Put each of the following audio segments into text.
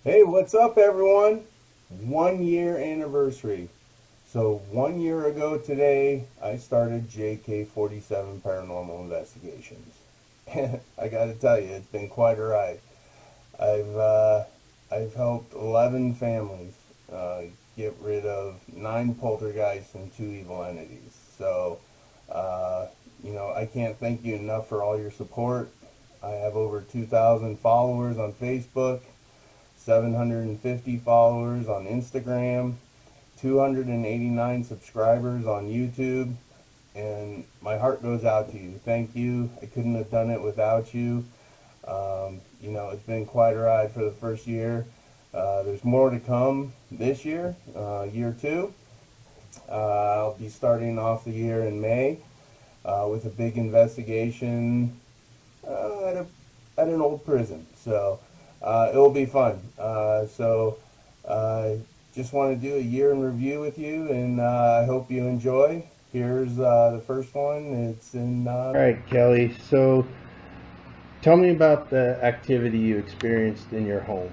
Hey, what's up, everyone? 1 year anniversary. So, 1 year ago today, I started JK-47 Paranormal Investigations. I gotta tell you, it's been quite a ride. I've, uh, I've helped 11 families get rid of 9 poltergeists and 2 evil entities. So, uh, I can't thank you enough for all your support. I have over 2,000 followers on Facebook, 750 followers on Instagram, 289 subscribers on YouTube, and my heart goes out to you. Thank you. I couldn't have done it without you. It's been quite a ride for the first year. There's more to come this year, year two. I'll be starting off the year in May with a big investigation at an old prison. So it will be fun. Just want to do a year in review with you, and I hope you enjoy. Here's the first one. It's in. All right, Kelly. So tell me about the activity you experienced in your home.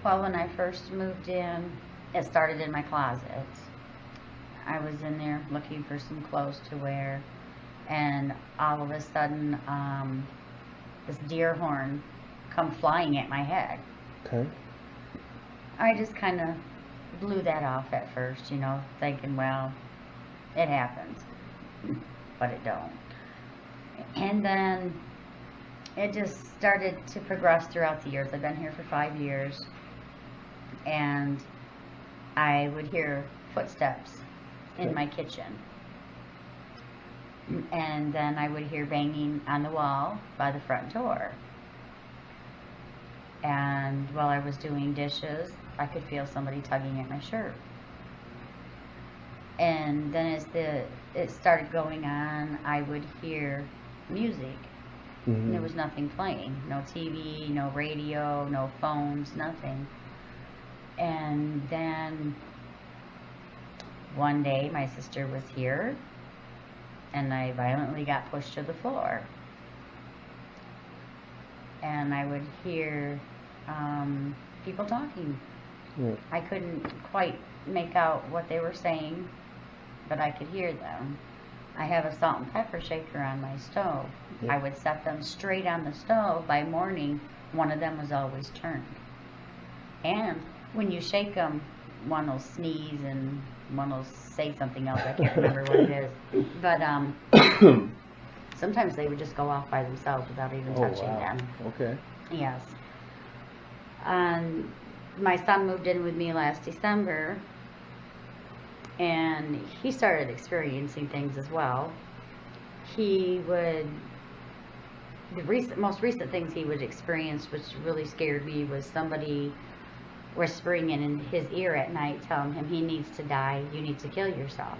Well, when I first moved in, it started in my closet. I was in there looking for some clothes to wear, and all of a sudden, this deer horn come flying at my head. Okay. I just kind of blew that off at first, thinking, well, it happens, but it don't. And then it just started to progress throughout the years. I've been here for 5 years, and I would hear footsteps in my kitchen. And then I would hear banging on the wall by the front door. And while I was doing dishes, I could feel somebody tugging at my shirt. And then as it started going on, I would hear music. And there was nothing playing. No TV, no radio, no phones, nothing. And then one day my sister was here, and I violently got pushed to the floor. And I would hear people talking. Yeah. I couldn't quite make out what they were saying, but I could hear them. I have a salt and pepper shaker on my stove. Yeah. I would set them straight on the stove. By morning, one of them was always turned. And when you shake them, one will sneeze and one will say something else. I can't remember what it is. But sometimes they would just go off by themselves without even touching them. Okay. Yes. My son moved in with me last December, and he started experiencing things as well. Most recent things he would experience, which really scared me, was somebody whispering in his ear at night, telling him he needs to die, you need to kill yourself.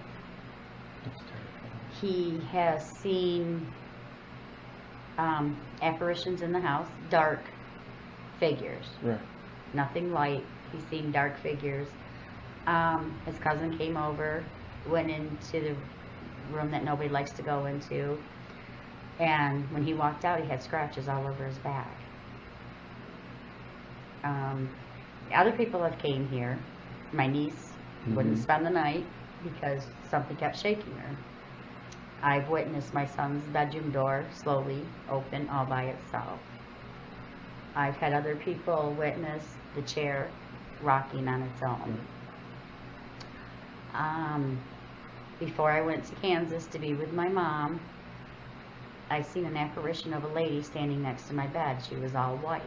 He has seen apparitions in the house, dark figures. Right. Nothing light. He's seen dark figures. His cousin came over, went into the room that nobody likes to go into, and when he walked out, he had scratches all over his back. Other people have came here. My niece wouldn't spend the night because something kept shaking her. I've witnessed my son's bedroom door slowly open all by itself. I've had other people witness the chair rocking on its own. Before I went to Kansas to be with my mom, I seen an apparition of a lady standing next to my bed. She was all white.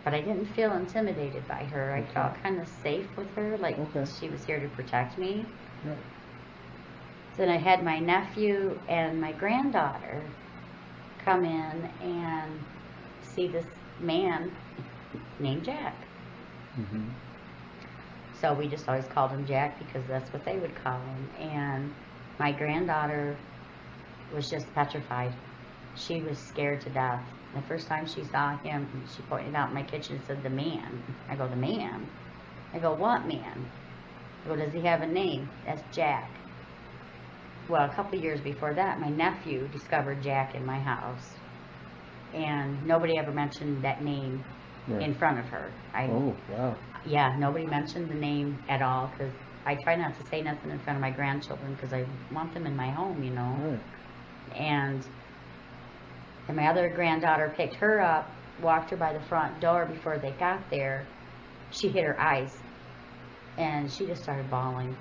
But I didn't feel intimidated by her. I felt kind of safe with her, like she was here to protect me. Right. Then I had my nephew and my granddaughter come in and see this man named Jack. So we just always called him Jack because that's what they would call him. And my granddaughter was just petrified. She was scared to death. The first time she saw him, she pointed out in my kitchen and said, "The man." I go, "The man?" I go, "What man?" I go, "Does he have a name?" "That's Jack." Well, a couple of years before that, my nephew discovered Jack in my house. And nobody ever mentioned that name in front of her. Oh, wow. Yeah, nobody mentioned the name at all because I try not to say nothing in front of my grandchildren because I want them in my home, you know. Right. And my other granddaughter picked her up, walked her by the front door. Before they got there, she hit her eyes, and she just started bawling,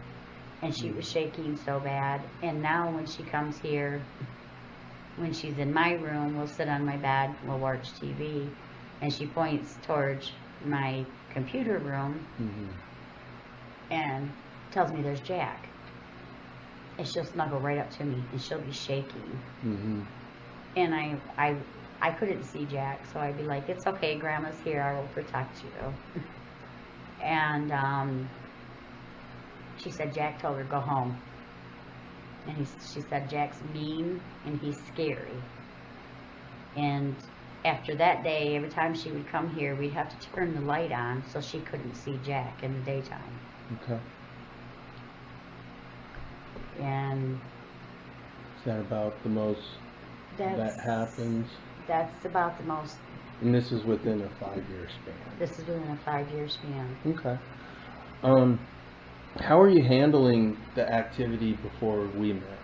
and she was shaking so bad. And now when she comes here, when she's in my room, we'll sit on my bed, we'll watch TV, and she points towards my computer room and tells me there's Jack. And she'll snuggle right up to me, and she'll be shaking. And I couldn't see Jack, so I'd be like, it's okay, Grandma's here, I will protect you. And she said Jack told her go home. And she said Jack's mean and he's scary. And after that day, every time she would come here, we'd have to turn the light on so she couldn't see Jack in the daytime. Okay. And is that about the most that happens? That's about the most. And this is within a 5-year span. This is within a 5-year span. Okay. How are you handling the activity before we met?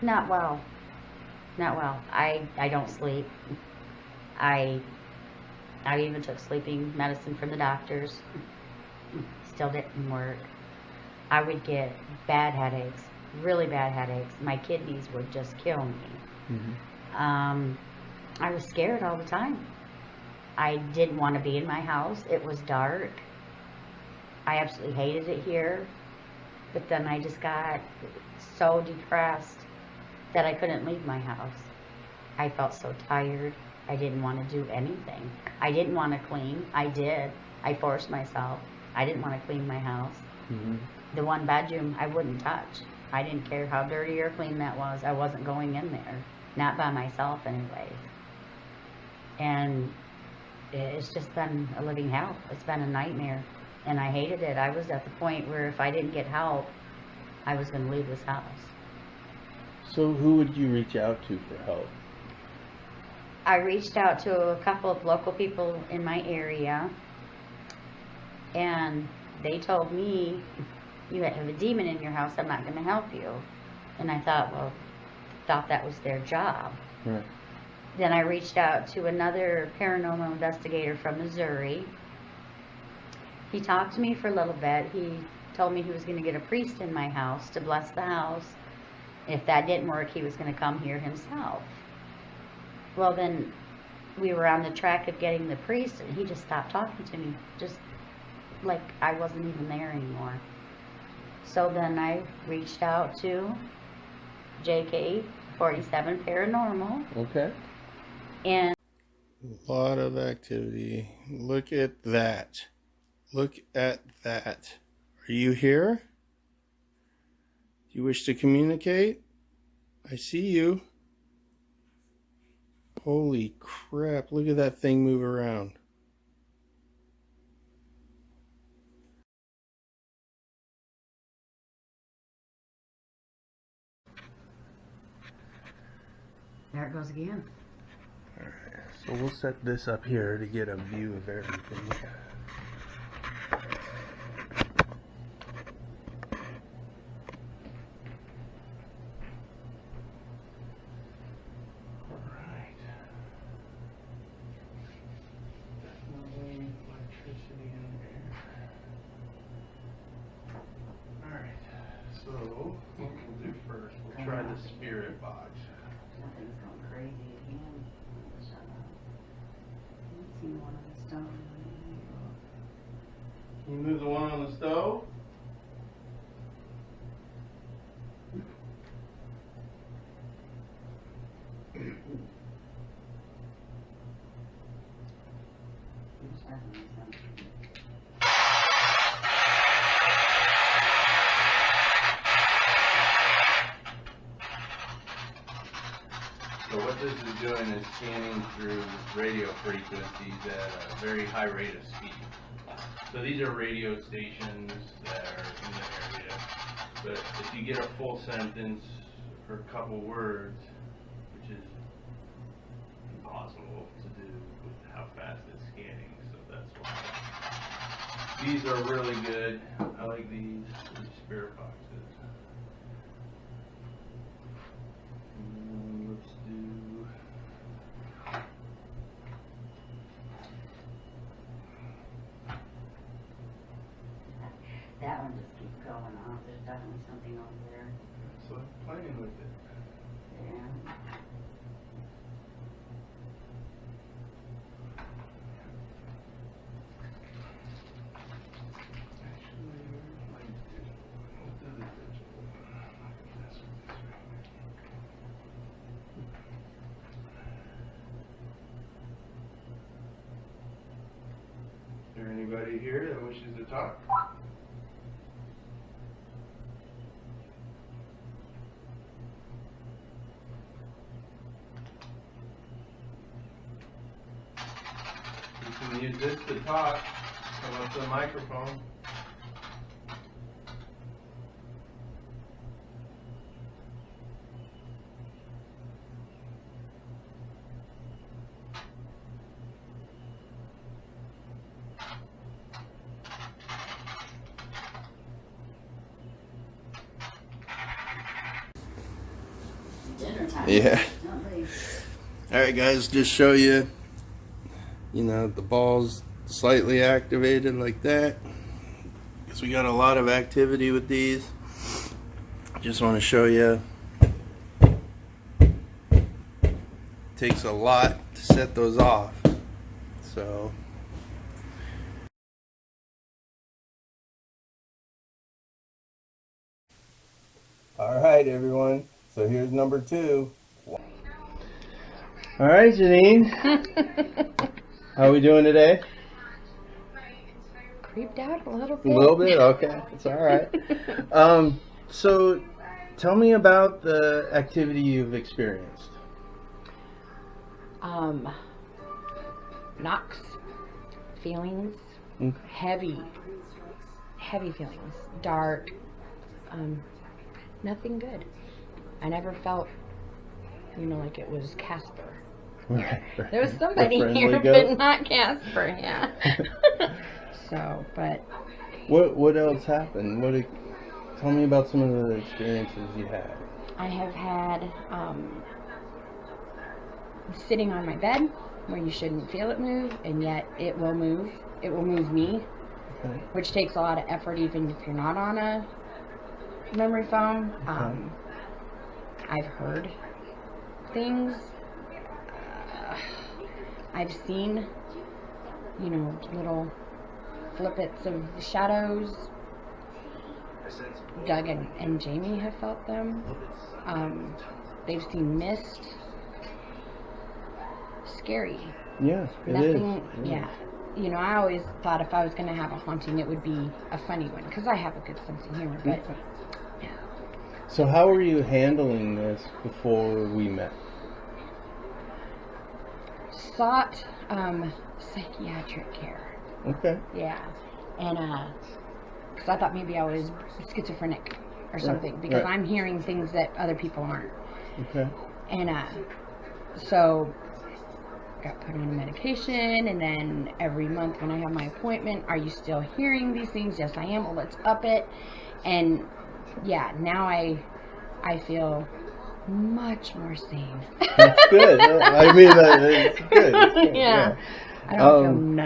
Not well. Not well. I don't sleep. I even took sleeping medicine from the doctors. Still didn't work. I would get bad headaches, really bad headaches. My kidneys would just kill me. I was scared all the time. I didn't want to be in my house. It was dark. I absolutely hated it here. But then I just got so depressed that I couldn't leave my house. I felt so tired. I didn't want to do anything. I didn't want to clean. I did. I forced myself. I didn't want to clean my house. The one bedroom I wouldn't touch. I didn't care how dirty or clean that was. I wasn't going in there. Not by myself anyways. And it's just been a living hell. It's been a nightmare. And I hated it. I was at the point where if I didn't get help, I was going to leave this house. So who would you reach out to for help? I reached out to a couple of local people in my area, and they told me, you have a demon in your house, I'm not going to help you. And I thought that was their job. Right. Then I reached out to another paranormal investigator from Missouri. He talked to me for a little bit. He told me he was going to get a priest in my house to bless the house. If that didn't work, he was going to come here himself. Well, then we were on the track of getting the priest, and he just stopped talking to me, just like I wasn't even there anymore. So then I reached out to JK-47 Paranormal. Okay. And a lot of activity. Look at that. Look at that. Are you here? Do you wish to communicate? I see you. Holy crap, look at that thing move around. there it goes again. Alright, so we'll set this up here to get a view of everything. So, what we'll do first, we'll try the spirit box. Nothing's going crazy again. Shut up. I haven't seen one of the stone. Can you move the one on the stove? So what this is doing is scanning through radio frequencies at a very high rate of speed. So these are radio stations that are in the area. But if you get a full sentence or a couple words, which is impossible to do with how fast it's scanning, so that's why. These are really good. I like these spirit boxes. Let's do. That one just keeps going off. There's definitely something over there. So I'm playing with it. Yeah. Is there anybody here that wishes to talk? You can use this to talk. Come up to the microphone. Dinner time. Yeah. Don't they? Alright guys, just show you, the ball's slightly activated like that. Because we got a lot of activity with these. Just want to show you. Takes a lot to set those off. So. Alright everyone, so here's number 2. Alright Janine, how are we doing today? Creeped out a little A bit. little bit? Okay, it's alright. So tell me about the activity you've experienced. Knocks, feelings, heavy feelings, dark, nothing good. I never felt, like it was Casper. Right. There was somebody The friendly here, ghost? but not Casper, yeah. So, but What else happened? Tell me about some of the experiences you had. I have had sitting on my bed where you shouldn't feel it move, and yet it will move. It will move me, Okay. which takes a lot of effort even if you're not on a memory foam. I've heard things. I've seen, little flippets of shadows. Doug and Jamie have felt them. They've seen mist. Scary. Yeah, it Nothing, is. yeah. I always thought if I was going to have a haunting, it would be a funny one, because I have a good sense of humor, but yeah. So how were you handling this before we met? Sought psychiatric care. Okay. Yeah. And, because I thought maybe I was schizophrenic or something, because I'm hearing things that other people aren't. Okay. And, so got put on medication, and then every month when I have my appointment, are you still hearing these things? Yes, I am. Well, let's up it. And yeah, now I feel much more sane. That's good. I mean, it's good. It's good. Yeah. I don't feel nuts.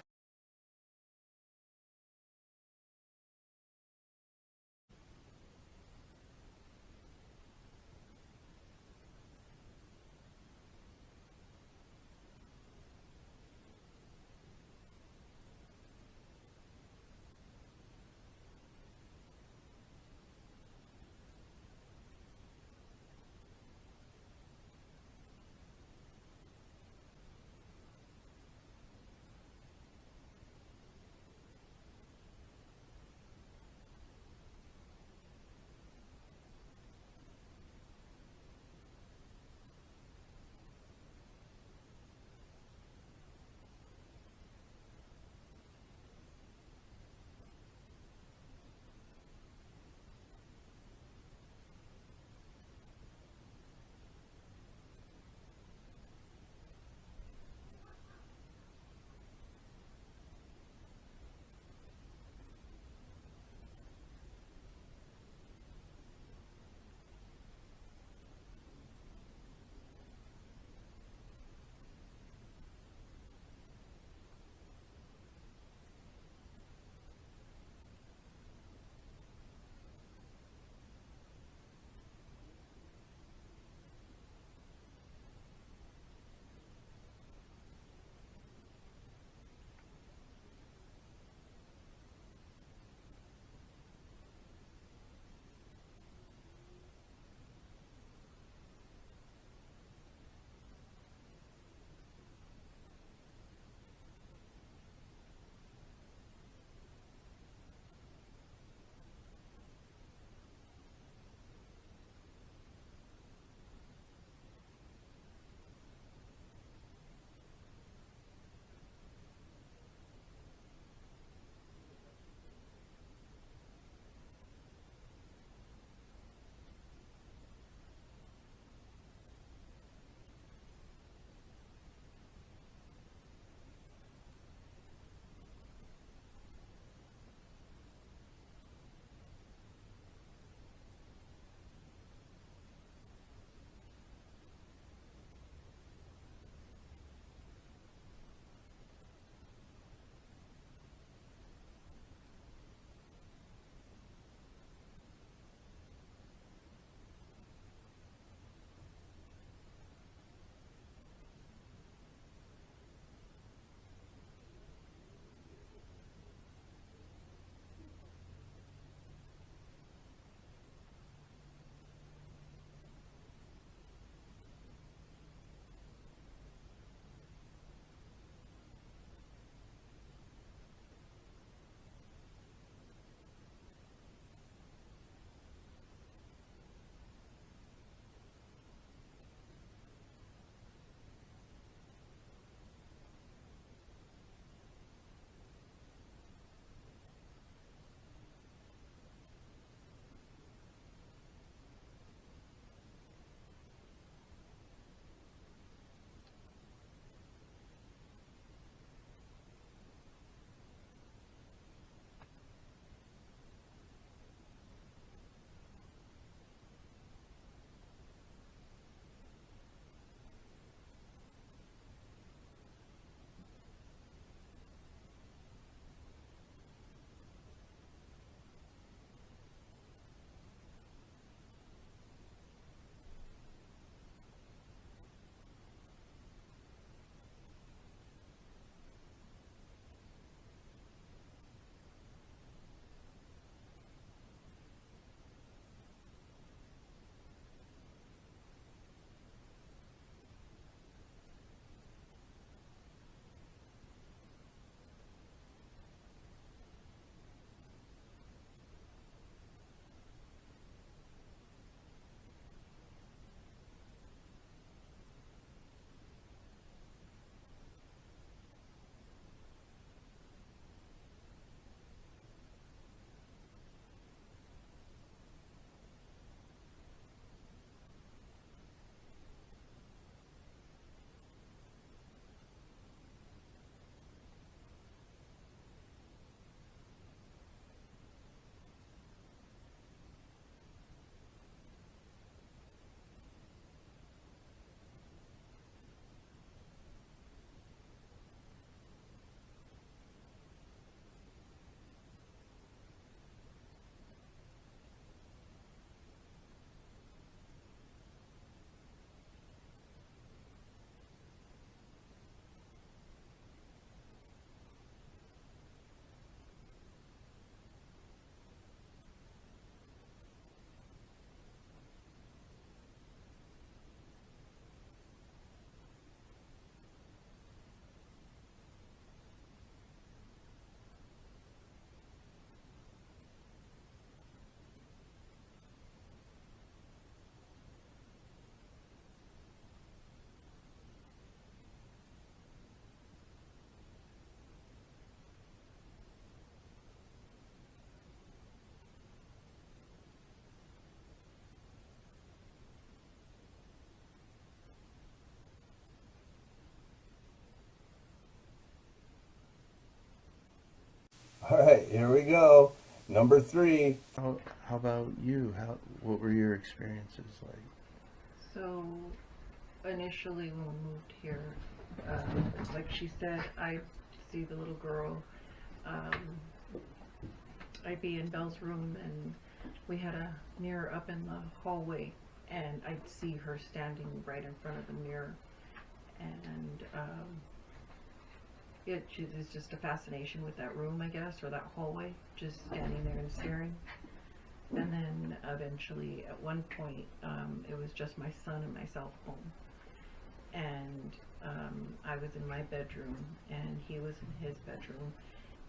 All right, here we go. Number 3. How about you? What were your experiences like? So, initially when we moved here, like she said, I see the little girl. I'd be in Belle's room, and we had a mirror up in the hallway, and I'd see her standing right in front of the mirror, and it's just a fascination with that room, I guess, or that hallway, just standing there and staring. And then eventually, at one point, it was just my son and myself home. And I was in my bedroom, and he was in his bedroom.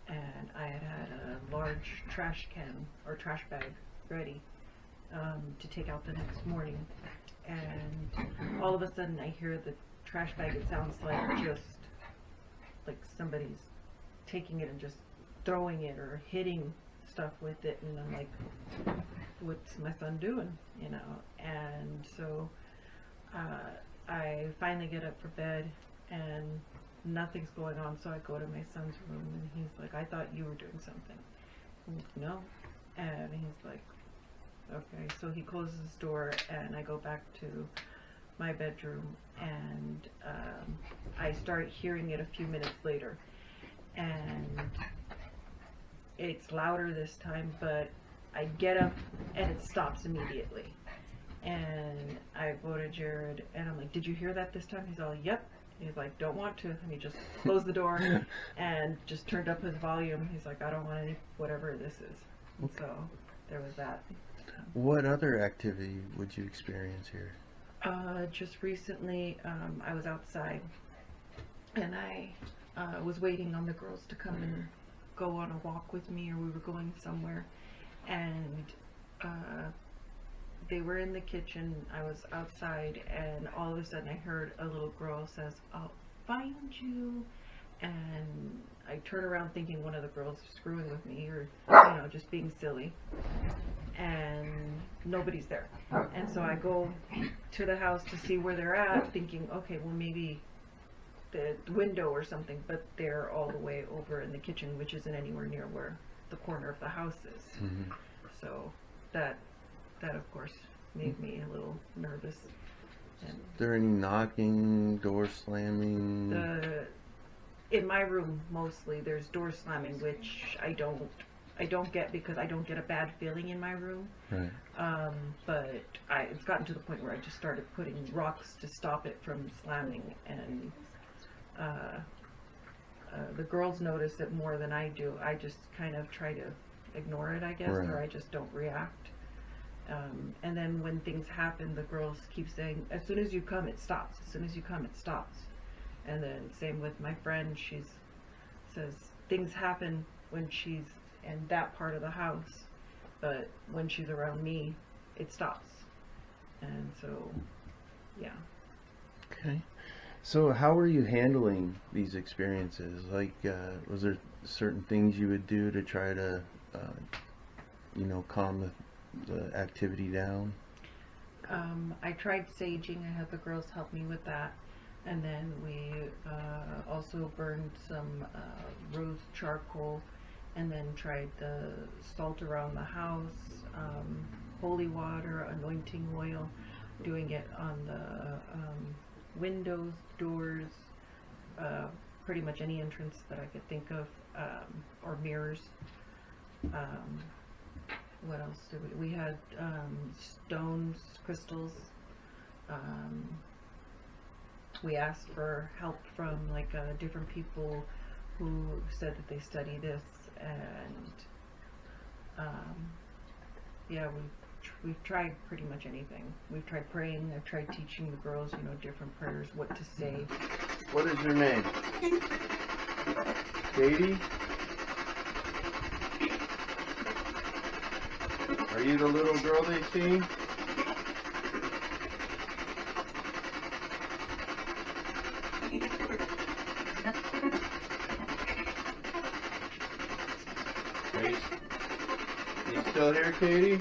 And I had a large trash can, or trash bag, ready to take out the next morning. And all of a sudden, I hear the trash bag. It sounds like somebody's taking it and just throwing it or hitting stuff with it, and I'm like, what's my son doing, you know? And so I finally get up for bed, and nothing's going on, so I go to my son's room, and he's like, I thought you were doing something. I'm like, no. And he's like, okay. So he closes his door, and I go back to my bedroom, and I start hearing it a few minutes later, and it's louder this time, but I get up and it stops immediately. And I go to Jared, and I'm like, did you hear that this time? He's all, yep. He's like, don't want to. And he just closed the door and just turned up his volume. He's like, I don't want any, whatever this is. And so there was that. What other activity would you experience here? Just recently, I was outside, and I was waiting on the girls to come and go on a walk with me, or we were going somewhere, and they were in the kitchen. I was outside, and all of a sudden I heard a little girl says, I'll find you. And I turn around thinking one of the girls is screwing with me, or just being silly, and nobody's there. And so I go to the house to see where they're at, thinking, okay, well, maybe the window or something, but they're all the way over in the kitchen, which isn't anywhere near where the corner of the house is. Mm-hmm. So that of course made me a little nervous. And Is there any knocking, door slamming? In my room mostly there's door slamming, which I don't get, because I don't get a bad feeling in my room. Right. But it's gotten to the point where I just started putting rocks to stop it from slamming, and the girls notice it more than I do. I just kind of try to ignore it, I guess, Right. or I just don't react. And then when things happen, the girls keep saying, as soon as you come, it stops. As soon as you come, it stops. And then same with my friend, she says things happen when she's in that part of the house, but when she's around me, it stops. And so, yeah. Okay. So how were you handling these experiences? Like, was there certain things you would do to try to, calm the activity down? I tried saging. I had the girls help me with that. And then we also burned some rose charcoal, and then tried the salt around the house, holy water, anointing oil, doing it on the windows, doors, pretty much any entrance that I could think of, or mirrors. What else did we had stones, crystals. We asked for help from different people who said that they study this, and we've tried pretty much anything. We've tried praying. I've tried teaching the girls, different prayers, what to say. What is your name? Katie? Are you the little girl they see? You still here, Katie?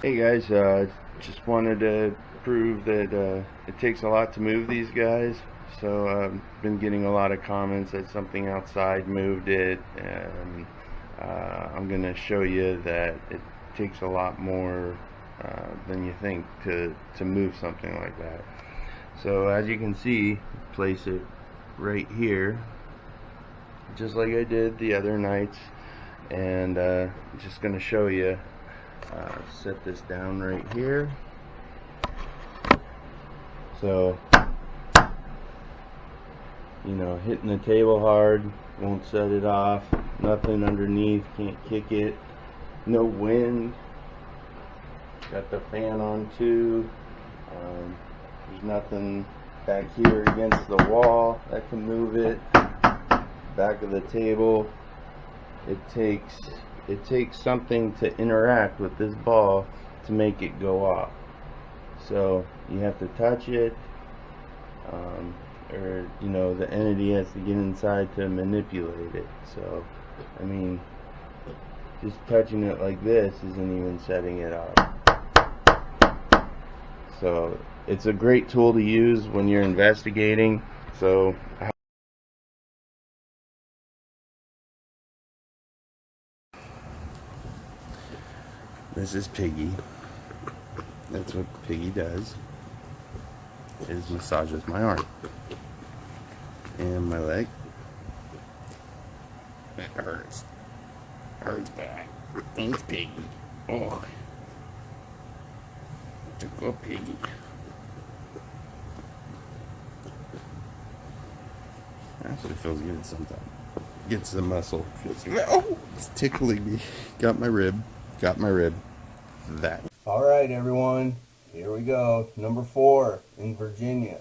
Hey guys, just wanted to prove that it takes a lot to move these guys. So I've been getting a lot of comments that something outside moved it, and I'm going to show you that it takes a lot more than you think to move something like that. So as you can see, place it right here, just like I did the other nights, and just going to show you. Set this down right here. So, you know, hitting the table hard won't set it off. Nothing underneath, can't kick it. No wind. Got the fan on too. There's nothing back here against the wall that can move it. Back of the table. It takes something to interact with this ball to make it go off. So you have to touch it, or you know, the entity has to get inside to manipulate it. So I mean, just touching it like this isn't even setting it up. So it's a great tool to use when you're investigating. So this is Piggy. That's what Piggy does, is massages my arm and my leg. It hurts. Hurts bad. Thanks, Piggy. Oh. To go, Piggy. Actually feels good sometimes. Gets the muscle. Feels good. Oh, it's tickling me. Got my rib. That. All right, everyone. Here we go. Number 4 in Virginia.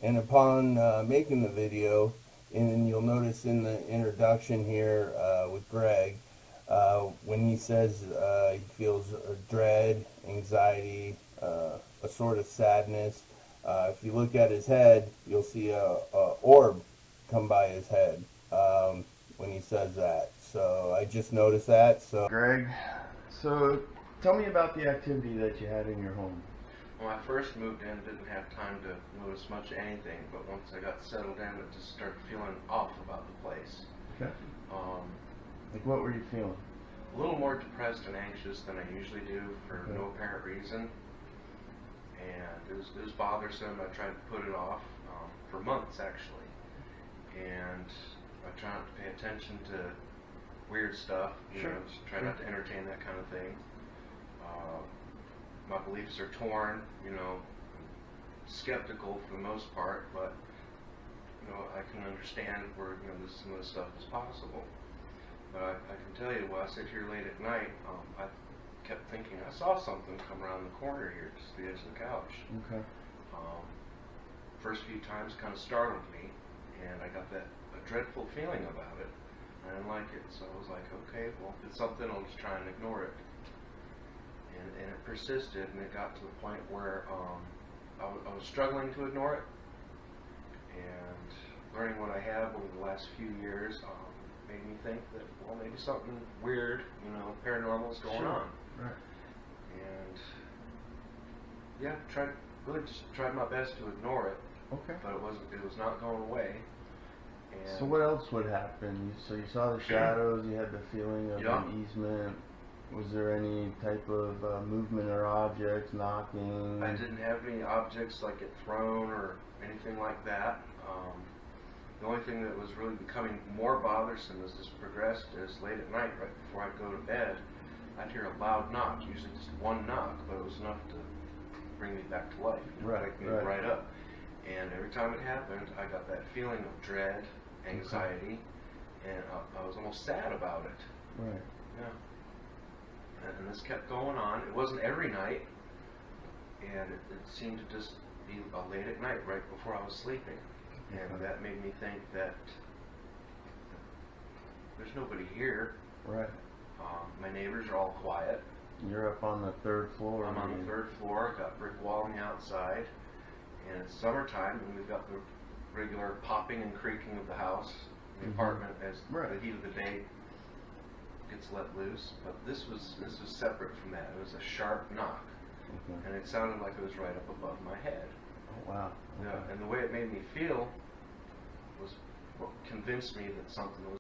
And upon making the video, and you'll notice in the introduction here with Greg, when he says he feels dread, anxiety, a sort of sadness. If you look at his head, you'll see a orb come by his head when he says that. So I just noticed that. So Greg, so tell me about the activity that you had in your home. When I first moved in, didn't have time to notice much of anything, but once I got settled in, it just started feeling off about the place. Okay. Like what were you feeling? A little more depressed and anxious than I usually do for no apparent reason. And it was bothersome. I tried to put it off for months, actually. And I try not to pay attention to weird stuff. You know, just try not to entertain that kind of thing. My beliefs are torn, you know, skeptical for the most part, but, you know, I can understand where, you know, some of this stuff is possible. But I can tell you, while I sit here late at night, I kept thinking I saw something come around the corner here, just the edge of the couch. Okay. First few times kind of startled me, and I got a dreadful feeling about it. I didn't like it, so I was like, okay, well, if it's something, I'll just try and ignore it. And it persisted, and it got to the point where I was struggling to ignore it. And learning what I have over the last few years made me think that, well, maybe something weird, you know, paranormal is going on. Right. And yeah, tried my best to ignore it. Okay. But it was not going away. And So what else would happen? So you saw the shadows, you had the feeling of uneasement. Was there any type of movement or objects, knocking? I didn't have any objects like get thrown or anything like that. The only thing that was really becoming more bothersome as this progressed is late at night, right before I'd go to bed, I'd hear a loud knock, usually just one knock, but it was enough to bring me back to life, wake me right up. And every time it happened, I got that feeling of dread, anxiety, and I was almost sad about it. Right. Yeah. And this kept going on. It wasn't every night, and it seemed to just be late at night, right before I was sleeping. And that made me think that there's nobody here. Right. My neighbors are all quiet. You're up on the 3rd floor. I'm on the 3rd floor, got brick walling outside, and it's summertime, and we've got the regular popping and creaking of the house, the apartment, as the heat of the day gets let loose, but this was separate from that. It was a sharp knock, and it sounded like it was right up above my head. Oh, wow. Okay. Yeah, and the way it made me feel was what convinced me that something was.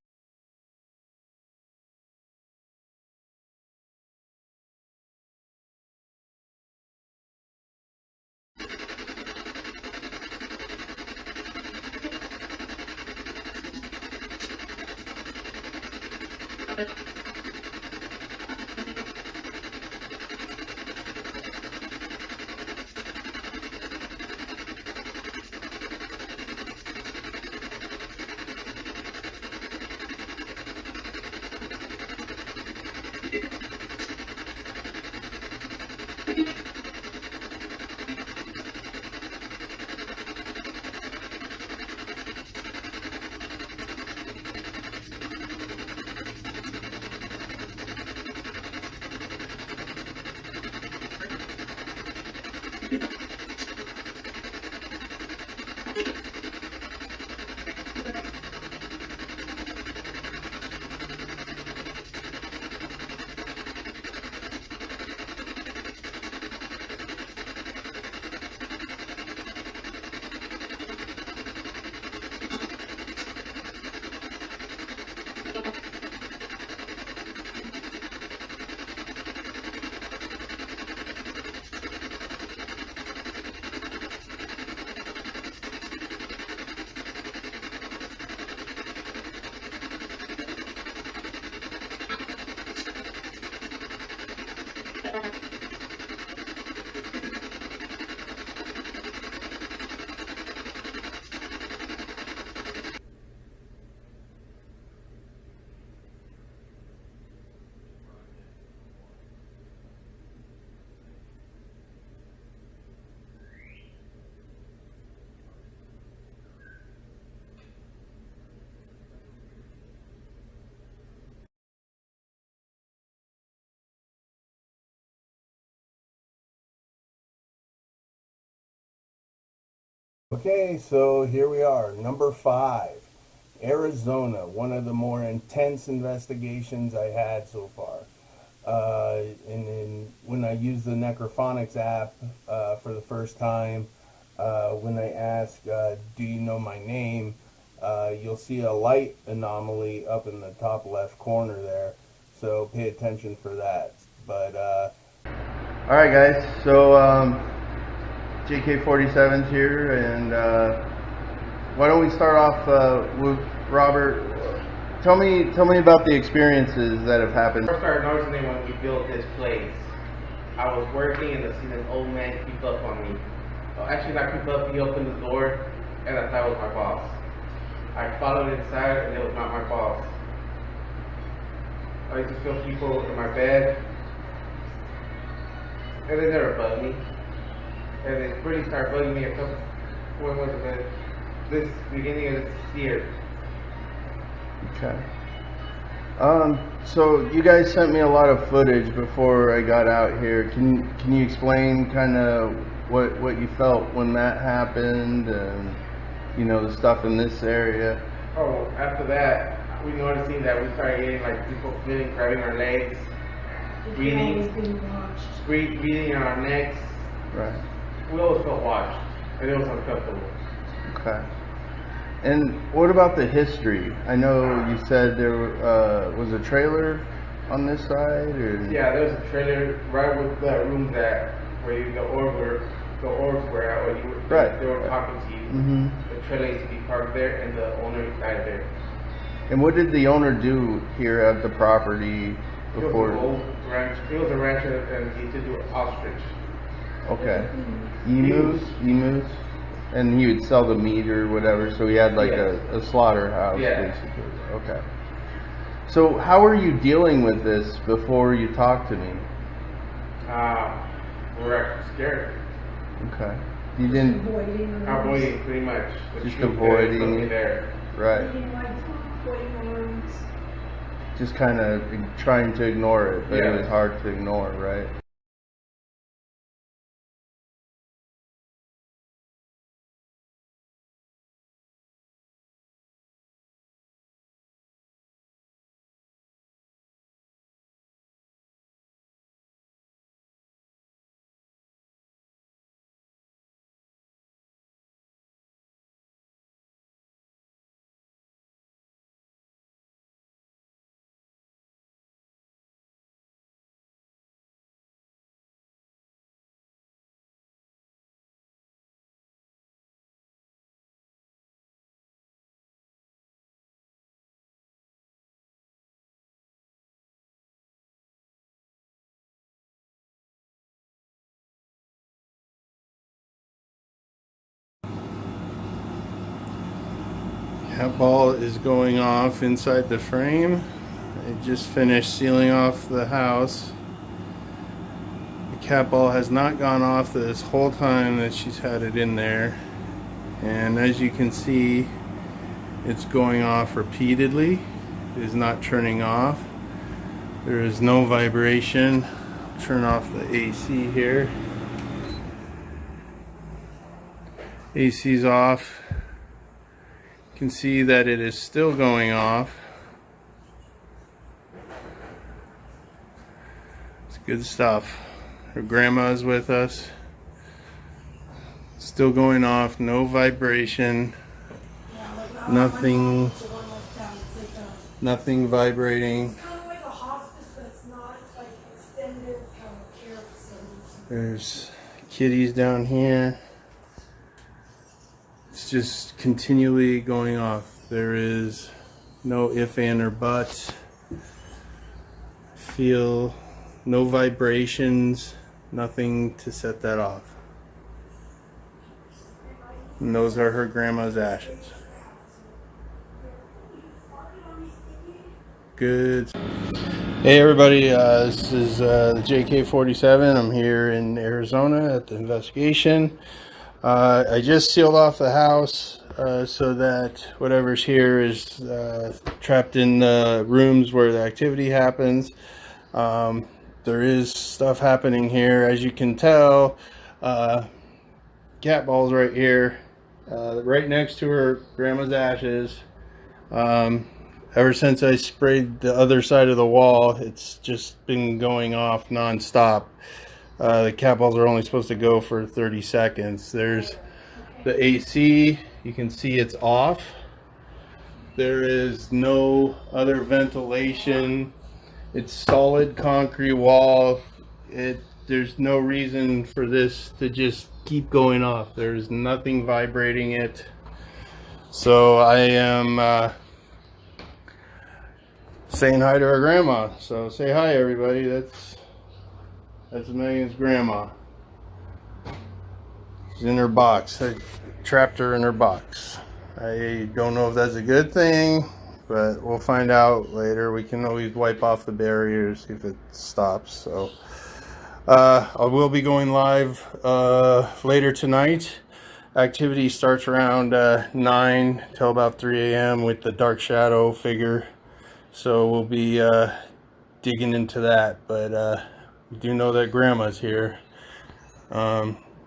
Okay, so here we are, number 5, Arizona, one of the more intense investigations I had so far. And then when I used the Necrophonics app for the first time, when I ask, do you know my name, you'll see a light anomaly up in the top left corner there, so pay attention for that. But All right, guys. So JK-47's here, and why don't we start off with Robert? Tell me about the experiences that have happened. I started noticing it when we built this place. I was working and I seen an old man creep up on me. Well, actually not creep up, he opened the door and I thought it was my boss. I followed inside and it was not my boss. I used to feel people in my bed and they never bugged me. And it really started bugging me when was it? This beginning of this year. Okay. So you guys sent me a lot of footage before I got out here. Can you explain kind of what you felt when that happened, and you know, the stuff in this area? Oh, after that, we noticing that we started getting like people feeling, grabbing our legs, breathing on our necks. Right. We always felt watched, and it was uncomfortable. Okay. And what about the history? I know you said there was a trailer on this side, or Yeah, there was a trailer right with the room that where the orbs were at, where they were talking to you. Mm-hmm. The trailer used to be parked there, and the owner died there. And what did the owner do here at the property before? He was a rancher, and he used to do ostrich. Okay. Emus? And he would sell the meat or whatever, so he had like a slaughterhouse, basically. Okay. So how were you dealing with this before you talked to me? We were actually scared. Okay. You didn't... Avoiding, pretty much. Just avoiding. There. Right. Just kind of trying to ignore it, but it was hard to ignore, right? Cat ball is going off inside the frame. I just finished sealing off the house. The cat ball has not gone off this whole time that she's had it in there. And as you can see, it's going off repeatedly. It is not turning off. There is no vibration. Turn off the AC here. AC's off. You can see that it is still going off. It's good stuff. Her grandma's with us. Still going off, no vibration. Nothing vibrating. There's kitties down here. It's just continually going off. There is no if, and, or buts. Feel no vibrations, nothing to set that off. And those are her grandma's ashes. Good. Hey everybody, this is the JK-47. I'm here in Arizona at the investigation. I just sealed off the house so that whatever's here is trapped in the rooms where the activity happens. There is stuff happening here, as you can tell. Cat balls right here, right next to her grandma's ashes. Ever since I sprayed the other side of the wall, it's just been going off non-stop. The cat balls are only supposed to go for 30 seconds. There's the AC. You can see it's off. There is no other ventilation. It's solid concrete wall. There's no reason for this to just keep going off. There's nothing vibrating it. So I am saying hi to her grandma. So say hi everybody. That's Megan's grandma. She's in her box. I trapped her in her box. I don't know if that's a good thing, but we'll find out later. We can always wipe off the barriers if it stops. So I will be going live later tonight. Activity starts around 9 till about 3 a.m. with the dark shadow figure. So we'll be digging into that. But we do know that grandma's here.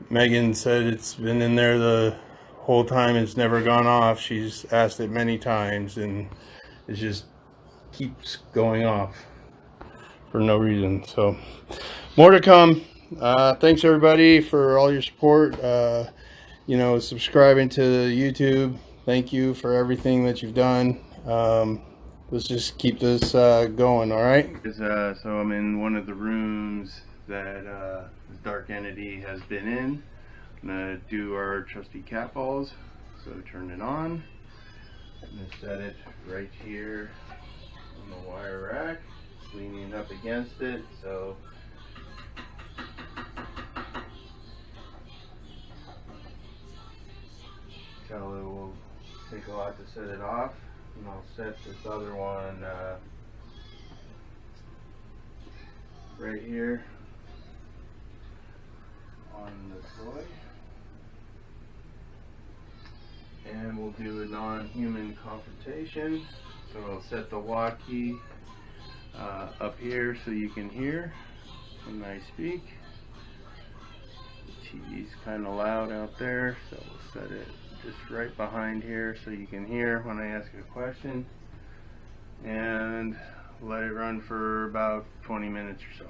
Megan said it's been in there the whole time. It's never gone off. She's asked it many times and it just keeps going off for no reason. So more to come. Thanks everybody for all your support. Subscribing to YouTube. Thank you for everything that you've done. Let's just keep this going, all right? So I'm in one of the rooms that this dark entity has been in. I'm gonna do our trusty cat balls. So turn it on. I'm gonna set it right here on the wire rack, leaning up against it. So it will take a lot to set it off. And I'll set this other one right here on the toy. And we'll do a non-human confrontation. So I'll set the walkie up here so you can hear when I speak. The TV's kind of loud out there, so we'll set it just right behind here so you can hear when I ask a question, and let it run for about 20 minutes or so.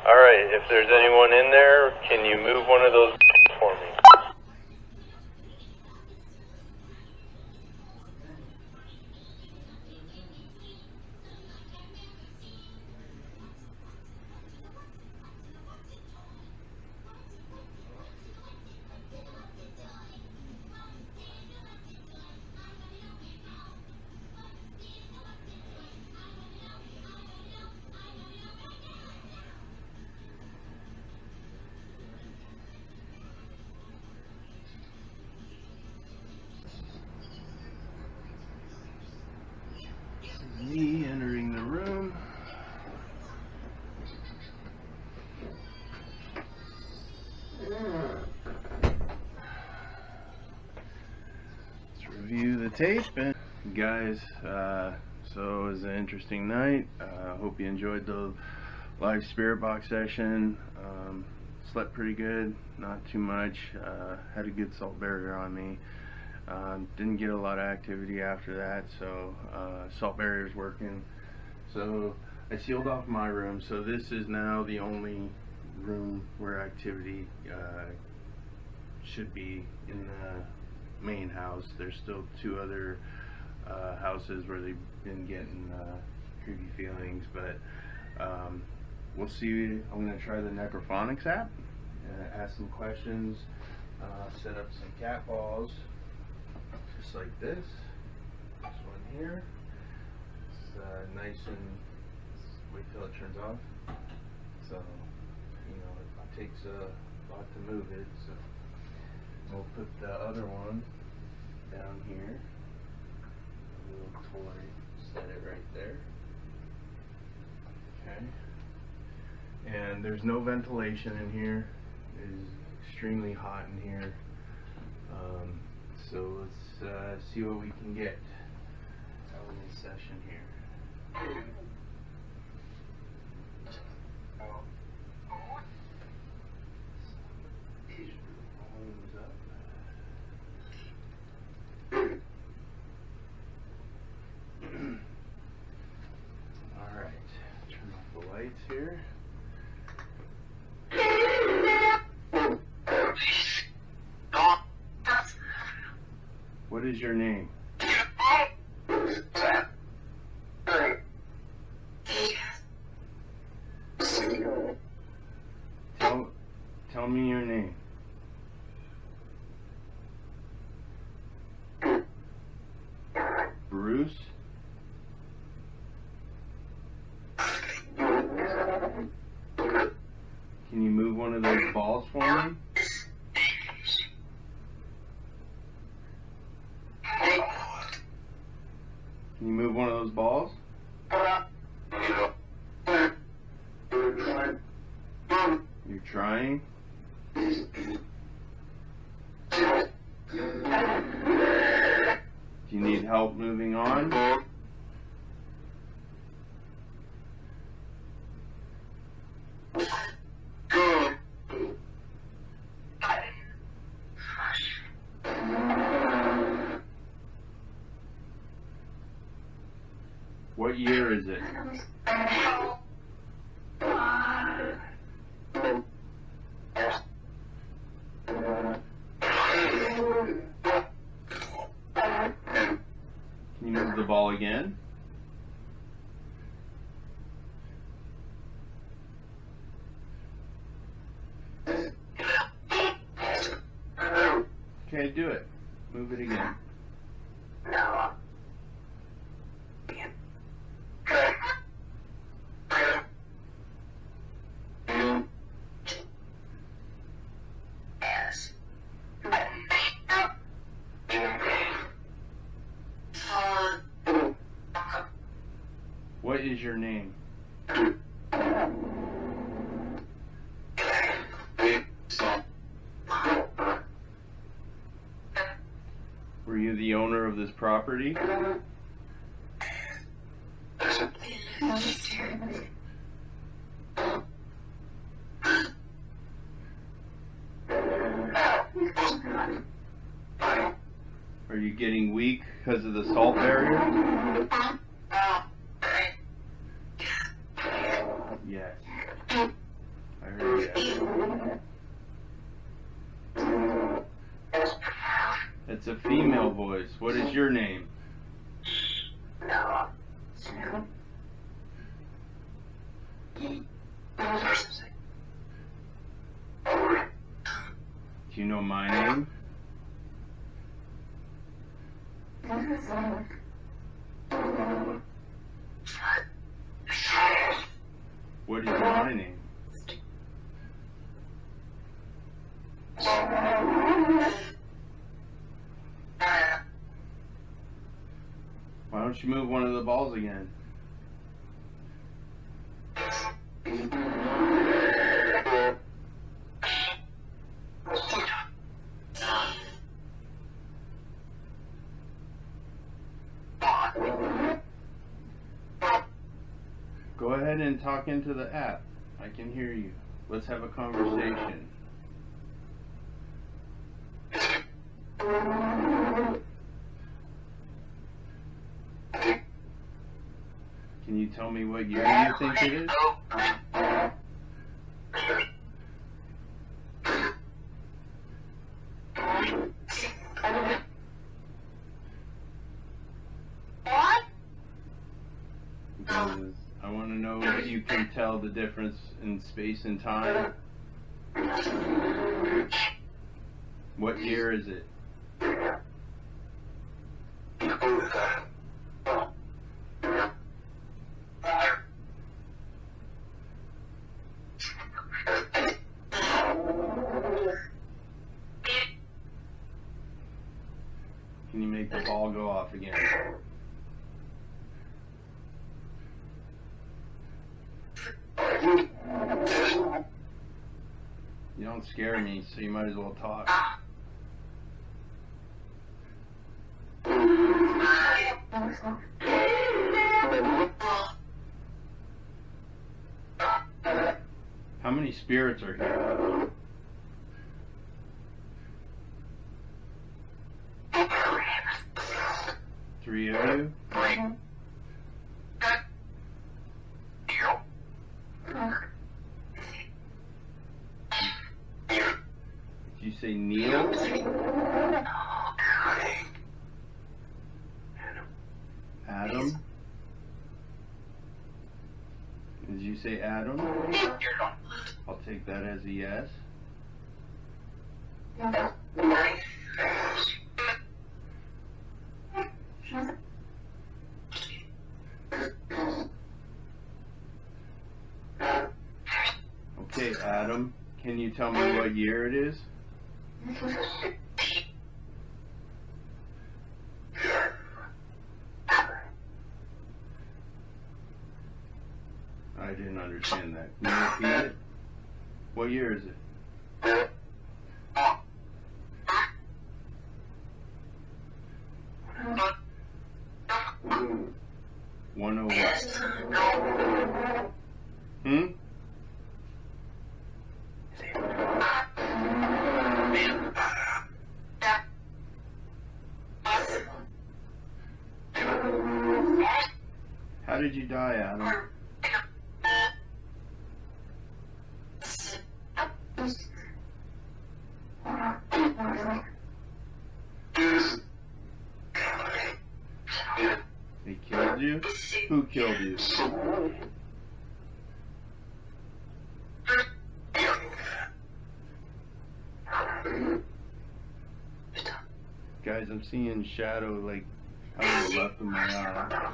Alright, if there's anyone in there, can you move one of those for me? me entering the room. Let's review the tape. And guys, so it was an interesting night. Hope you enjoyed the live spirit box session. Slept pretty good, not too much. Had a good salt barrier on me. Didn't get a lot of activity after that, so salt barrier's working. So I sealed off my room, so this is now the only room where activity should be in the main house. There's still 2 other houses where they've been getting creepy feelings, but we'll see. I'm going to try the Necrophonics app, ask some questions, set up some cat balls, just like this. This one here. It's nice and wait till it turns off. So, you know, it takes a lot to move it. So we'll put the other one down here. A little toy. Set it right there. Okay. And there's no ventilation in here. It is extremely hot in here. So let's see what we can get out of this session here. Volume's up. All right, turn off the lights here. What is your name? Tell me your name. Bruce? Can you move one of those balls for me? Can you move one of those balls? You're trying? Do you need help moving on? What year is it? Can you move the ball again? Okay, do it. Move it again. What is your name? Were you the owner of this property? Are you getting weak because of the salt barrier? Yes. I heard yes. It's a female voice. What is your name? Do you know my name? What is my name? Why don't you move one of the balls again? Go ahead and talk into the app. I can hear you. Let's have a conversation. Can you tell me what year you think it is? Because I want to know if you can tell the difference in space and time. What year is it? Can you make the ball go off again? You don't scare me, so you might as well talk. How many spirits are here? Three of you? Did you say Neil? Adam? Did you say Adam? I'll take that as a yes. Okay, Adam, can you tell me what year it is? I didn't understand that. Can you repeat it? What year is it? One oh what? Hmm? How did you die, Adam? They killed you? Who killed you? Guys, I'm seeing shadow like out of the left of my eye.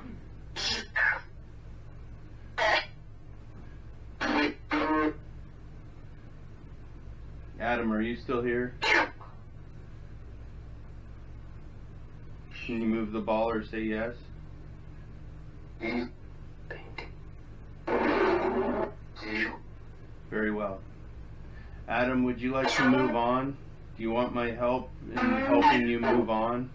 Adam, are you still here? Can you move the ball or say yes? Very well. Adam, would you like to move on? Do you want my help in helping you move on?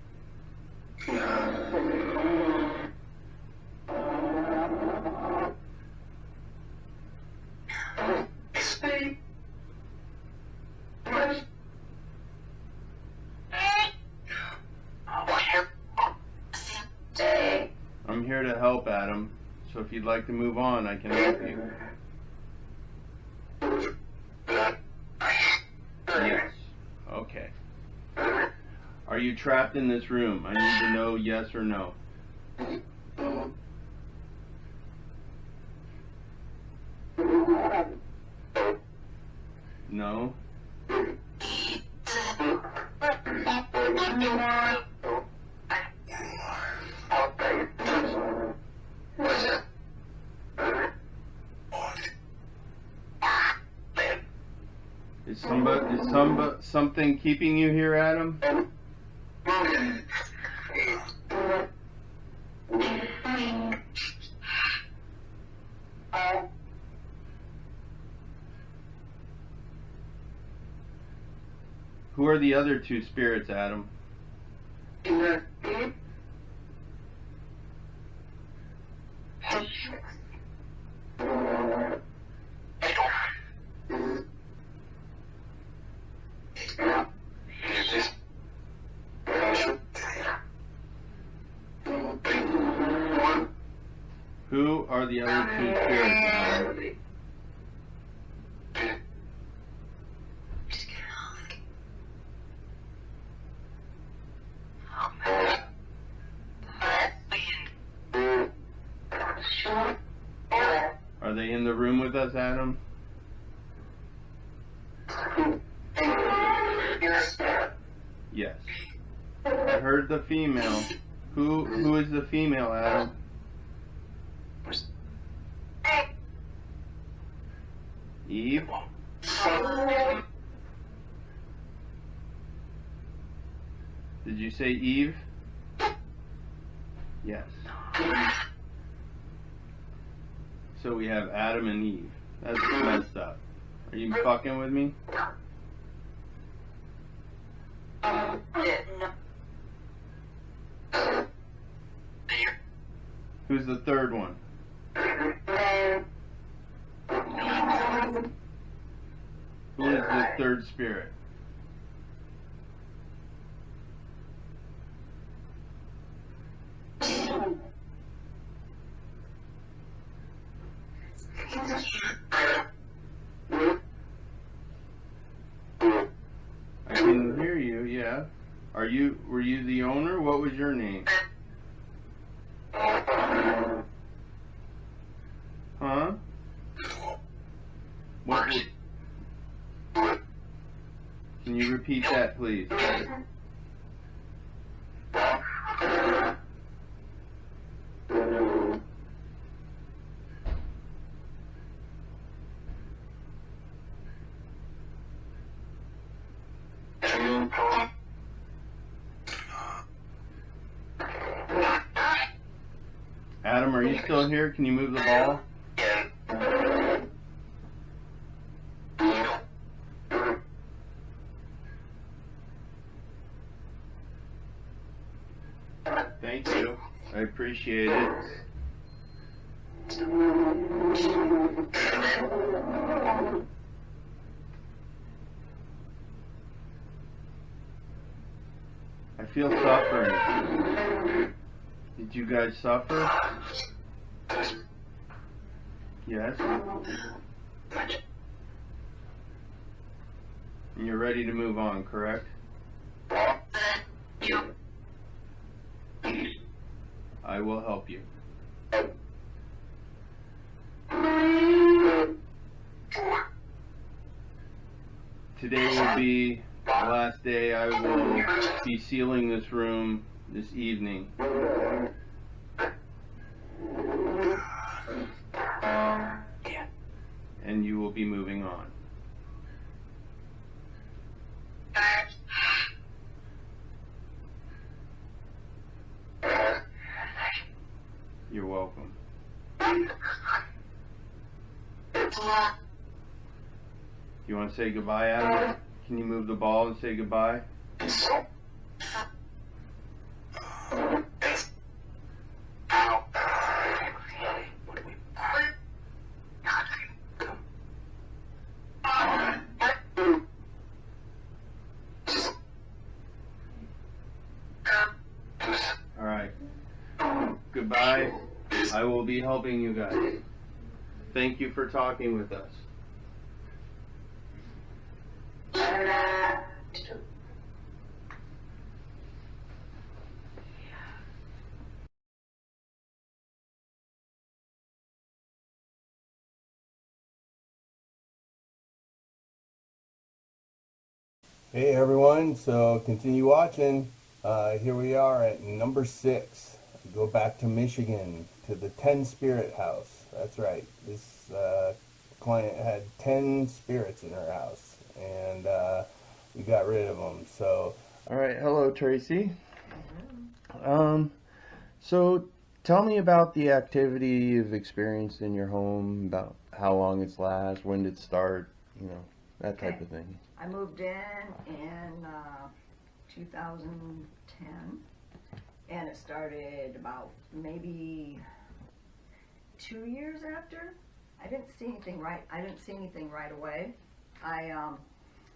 I'm here to help, Adam. So if you'd like to move on, I can help you. Yes. Okay. Are you trapped in this room? I need to know yes or no. No? Is something keeping you here, Adam? Who are the other two spirits, Adam? Who are the other two spirits, Adam? Are they in the room with us, Adam? Yes. I heard the female. Who is the female, Adam? Eve? Did you say Eve? Yes. So we have Adam and Eve. That's messed up. Are you fucking with me? Who's the third one? Who is the third spirit? I can hear you, yeah. Were you the owner? What was your name? Huh? Can you repeat that, please? Adam, are you still here? Can you move the ball? Thank you. I appreciate it. I feel suffering. Did you guys suffer? Yes. And you're ready to move on, correct? I will help you. Today will be the last day I will be sealing this room this evening. And you will be moving on. You're welcome. You want to say goodbye, Adam? Can you move the ball and say goodbye? Alright. Goodbye. I will be helping you guys. Thank you for talking with us. Hey everyone, so continue watching. Here we are at number 6. Go back to Michigan, to the 10 Spirit House. That's right. This client had 10 spirits in her house, and we got rid of them. So, all right. Hello, Tracy. So Tell me about the activity you've experienced in your home, about how long it's last, when did it start, that type Okay. of thing. I moved in 2010, and it started about maybe 2 years after. I didn't see anything right away.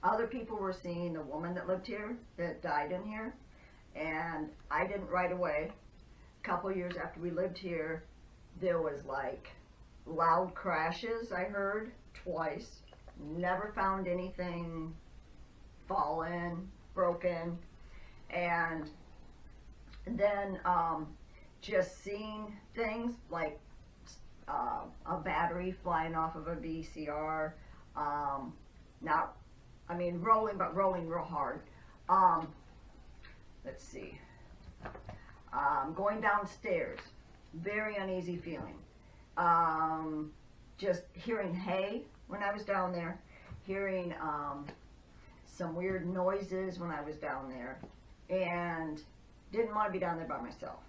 Other people were seeing the woman that lived here, that died in here, and I didn't right away. A couple years after we lived here, there was like loud crashes I heard twice. Never found anything fallen, broken, and then just seeing things like a battery flying off of a VCR, not, I mean, rolling, but rolling real hard. Let's see. Going downstairs, very uneasy feeling. Just hearing hay when I was down there, hearing some weird noises when I was down there, and didn't want to be down there by myself.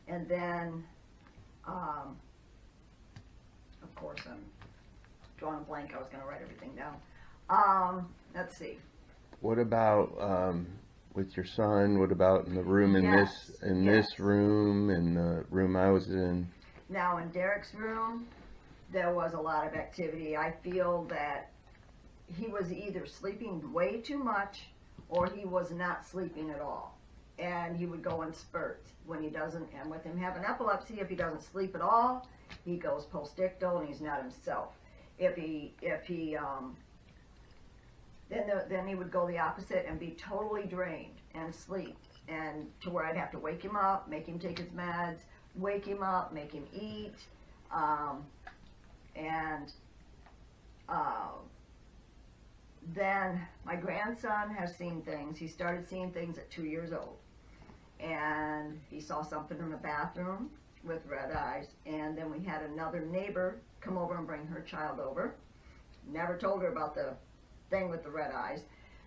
And then, of course, I'm drawing a blank. I was going to write everything down. Let's see. What about with your son? What about in the room Yes, this room, in the room I was in? Now, in Derek's room, there was a lot of activity. I feel that he was either sleeping way too much or he was not sleeping at all. And he would go in spurts when he doesn't, and with him having epilepsy, if he doesn't sleep at all, he goes post-ictal and he's not himself. Then he would go the opposite and be totally drained and sleep, and to where I'd have to wake him up, make him take his meds, wake him up, make him eat, then my grandson has seen things. He started seeing things at 2 years old, and he saw something in the bathroom with red eyes, and then we had another neighbor come over and bring her child over. Never told her about the thing with the red eyes,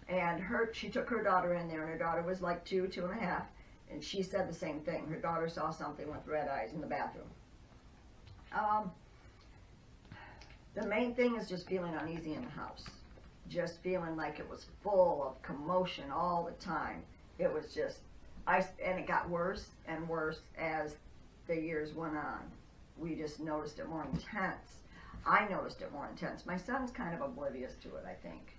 and she took her daughter in there, and her daughter was like 2.5, and she said the same thing. Her daughter saw something with red eyes in the bathroom. The main thing is just feeling uneasy in the house, just feeling like it was full of commotion all the time. It was just, and it got worse and worse as the years went on. We just noticed it more intense. I noticed it more intense. My son's kind of oblivious to it, I think.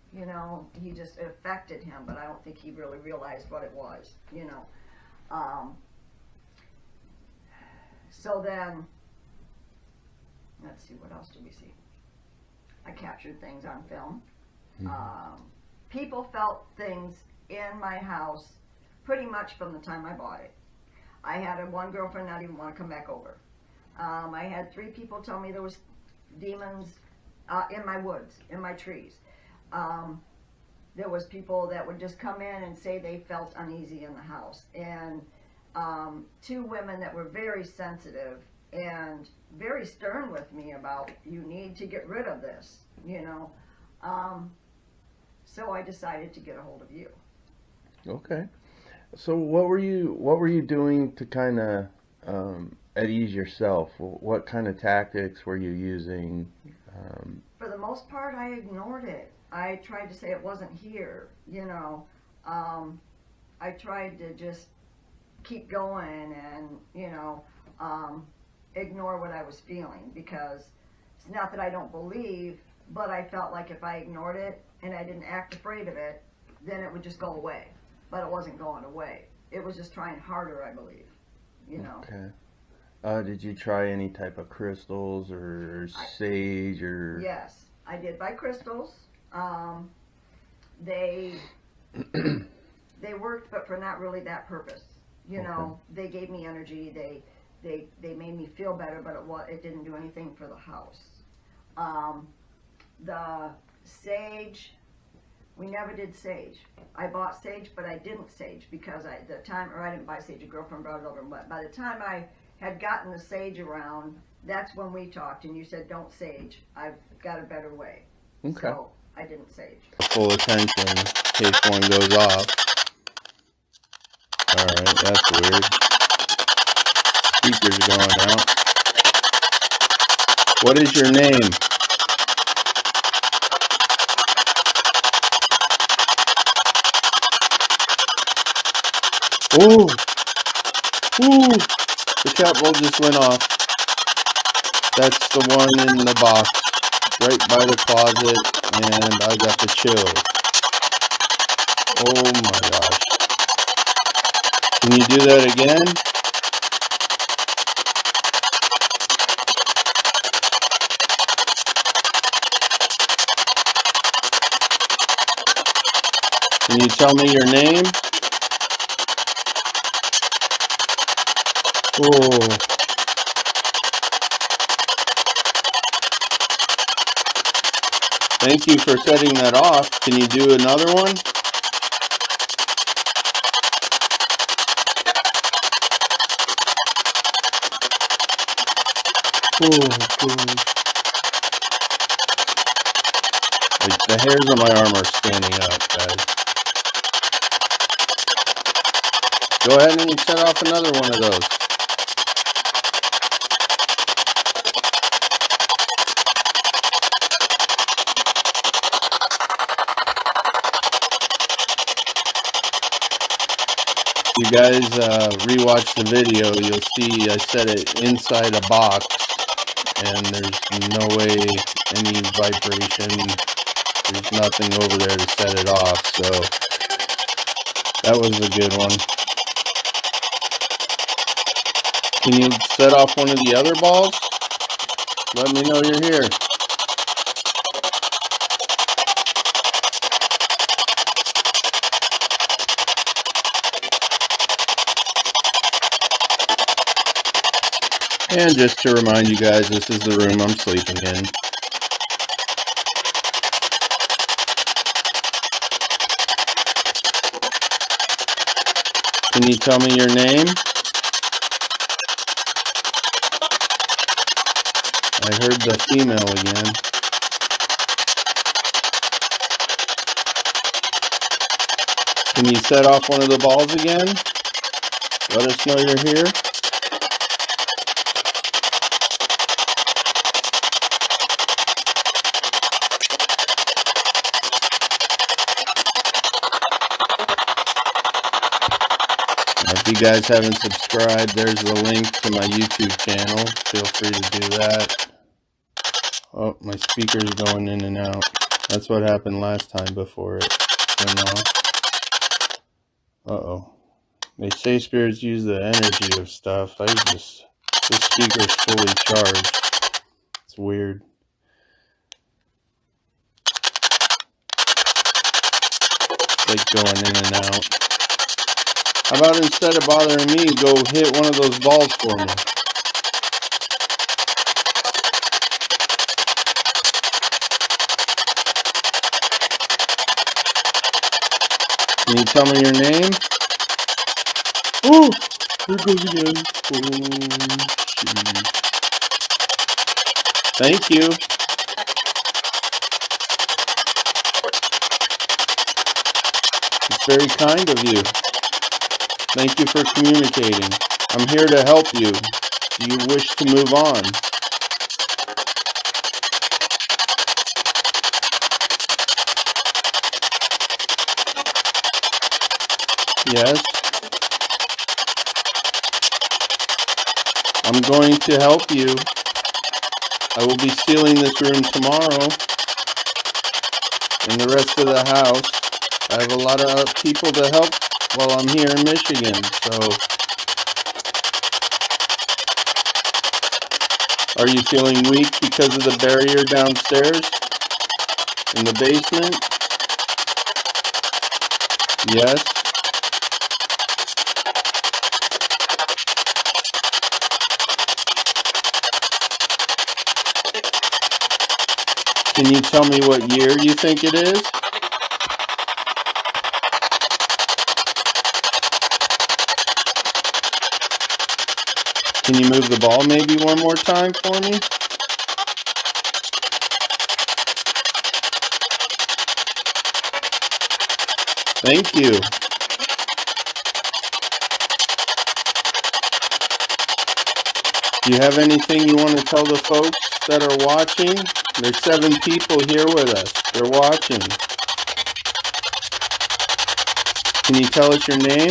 He just, it affected him, but I don't think he really realized what it was, So then, let's see, what else did we see? I captured things on film. People felt things in my house pretty much from the time I bought it. I had one girlfriend not even want to come back over. I had 3 people tell me there was demons in my woods, in my trees. There was people that would just come in and say they felt uneasy in the house. And 2 women that were very sensitive and very stern with me about, you need to get rid of this, So I decided to get a hold of you. Okay. So what were you doing to kind of at ease yourself? What kind of tactics were you using? For the most part, I ignored it. I tried to say it wasn't here, I tried to just keep going and, ignore what I was feeling, because it's not that I don't believe, but I felt like if I ignored it and I didn't act afraid of it, then it would just go away. But it wasn't going away. It was just trying harder, I believe, Okay. Did you try any type of crystals or sage or? Yes, I did buy crystals. They worked, but for not really that purpose. Okay. They gave me energy. They made me feel better, but it didn't do anything for the house. The sage, we never did sage. I bought sage, but I didn't sage because I didn't buy sage. A girlfriend brought it over, but by the time I had gotten the sage around, that's when we talked, and you said, don't sage. I've got a better way. Okay. So I didn't sage. Full attention in case one goes off. Alright, that's weird. speaker's going out. What is your name? Oh! Ooh! The cat ball just went off. That's the one in the box, right by the closet, and I got the chills. Oh my gosh. Can you do that again? Can you tell me your name? Oh. Thank you for setting that off. Can you do another one? Oh, God. Like, the hairs on my arm are standing up, guys. Go ahead and set off another one of those. If you guys rewatch the video, you'll see I set it inside a box, and there's no way any vibration, there's nothing over there to set it off, so that was a good one. Can you set off one of the other balls? Let me know you're here. And just to remind you guys, this is the room I'm sleeping in. Can you tell me your name? I heard the female again. Can you set off one of the balls again? Let us know you're here. If you guys haven't subscribed, there's the link to my YouTube channel. Feel free to do that. Oh, my speaker's going in and out. That's what happened last time before it went off. Uh-oh. They say spirits use the energy of stuff. This speaker's fully charged. It's weird. It's like going in and out. How about instead of bothering me, go hit one of those balls for me? Can you tell me your name? Oh! There it goes again. Oh, shoot. Thank you. It's very kind of you. Thank you for communicating. I'm here to help you. Do you wish to move on? Yes. I'm going to help you. I will be sealing this room tomorrow and the rest of the house. I have a lot of people to help while I'm here in Michigan, so are you feeling weak because of the barrier downstairs in the basement? Yes. Can you tell me what year you think it is? Can you move the ball maybe one more time for me? Thank you. Do you have anything you want to tell the folks that are watching? There's 7 people here with us. They're watching. Can you tell us your name?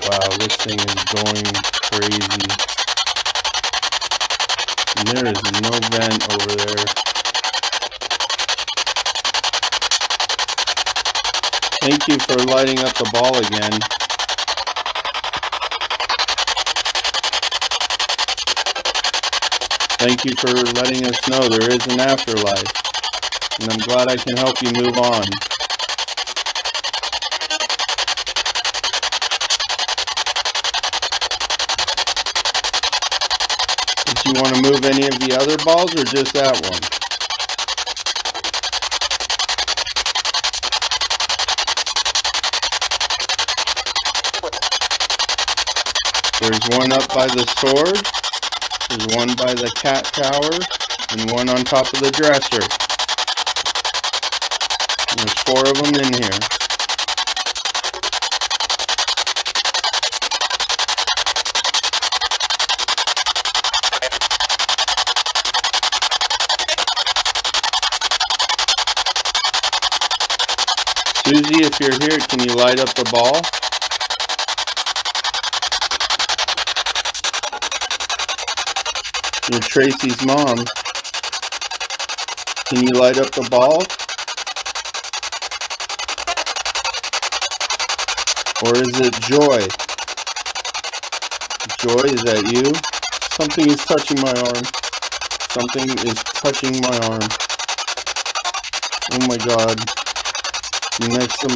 Wow, this thing is going crazy. And there is no vent over there. Thank you for lighting up the ball again. Thank you for letting us know there is an afterlife. And I'm glad I can help you move on. Did you want to move any of the other balls or just that one? There's one up by the sword, there's one by the cat tower, and one on top of the dresser. And there's 4 of them in here. Susie, if you're here, can you light up the ball? You're Tracy's mom. Can you light up the ball? Or is it Joy? Joy, is that you? Something is touching my arm. Something is touching my arm. Oh my god. Next to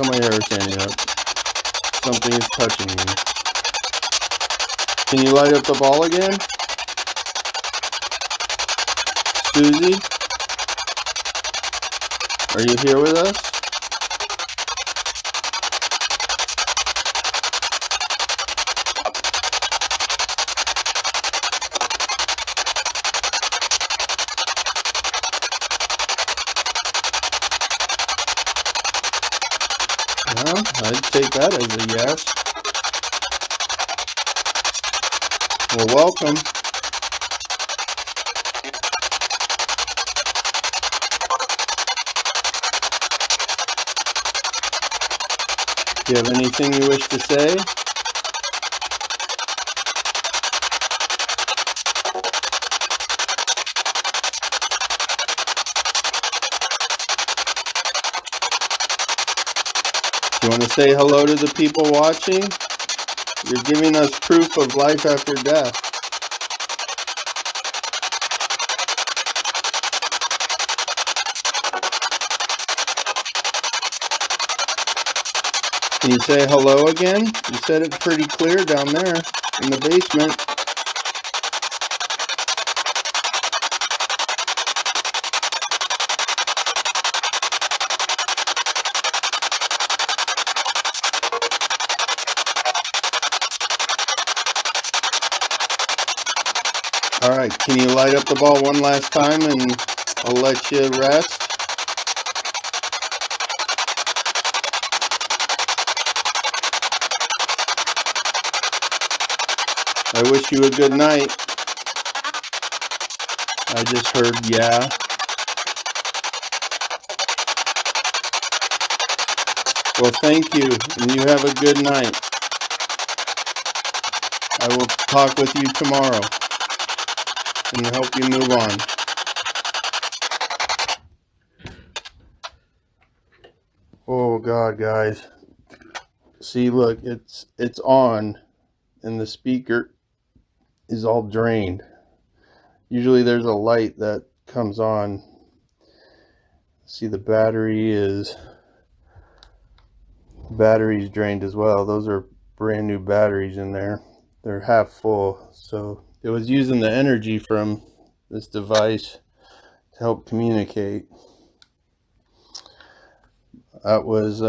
my hair standing up. Something is touching me. Can you light up the ball again? Susie? Are you here with us? Well, I'd take that as a yes. Well, welcome. Do you have anything you wish to say? Do you want to say hello to the people watching? You're giving us proof of life after death. Can you say hello again? You said it pretty clear down there in the basement. Alright, can you light up the ball one last time and I'll let you rest? I wish you a good night. I just heard yeah. Well, thank you, and you have a good night. I will talk with you tomorrow and help you move on. Oh God, guys. See, look, it's on and the speaker is all drained. Usually there's a light that comes on. See, the battery's drained as well. Those are brand new batteries in there. They're half full, so it was using the energy from this device to help communicate. That was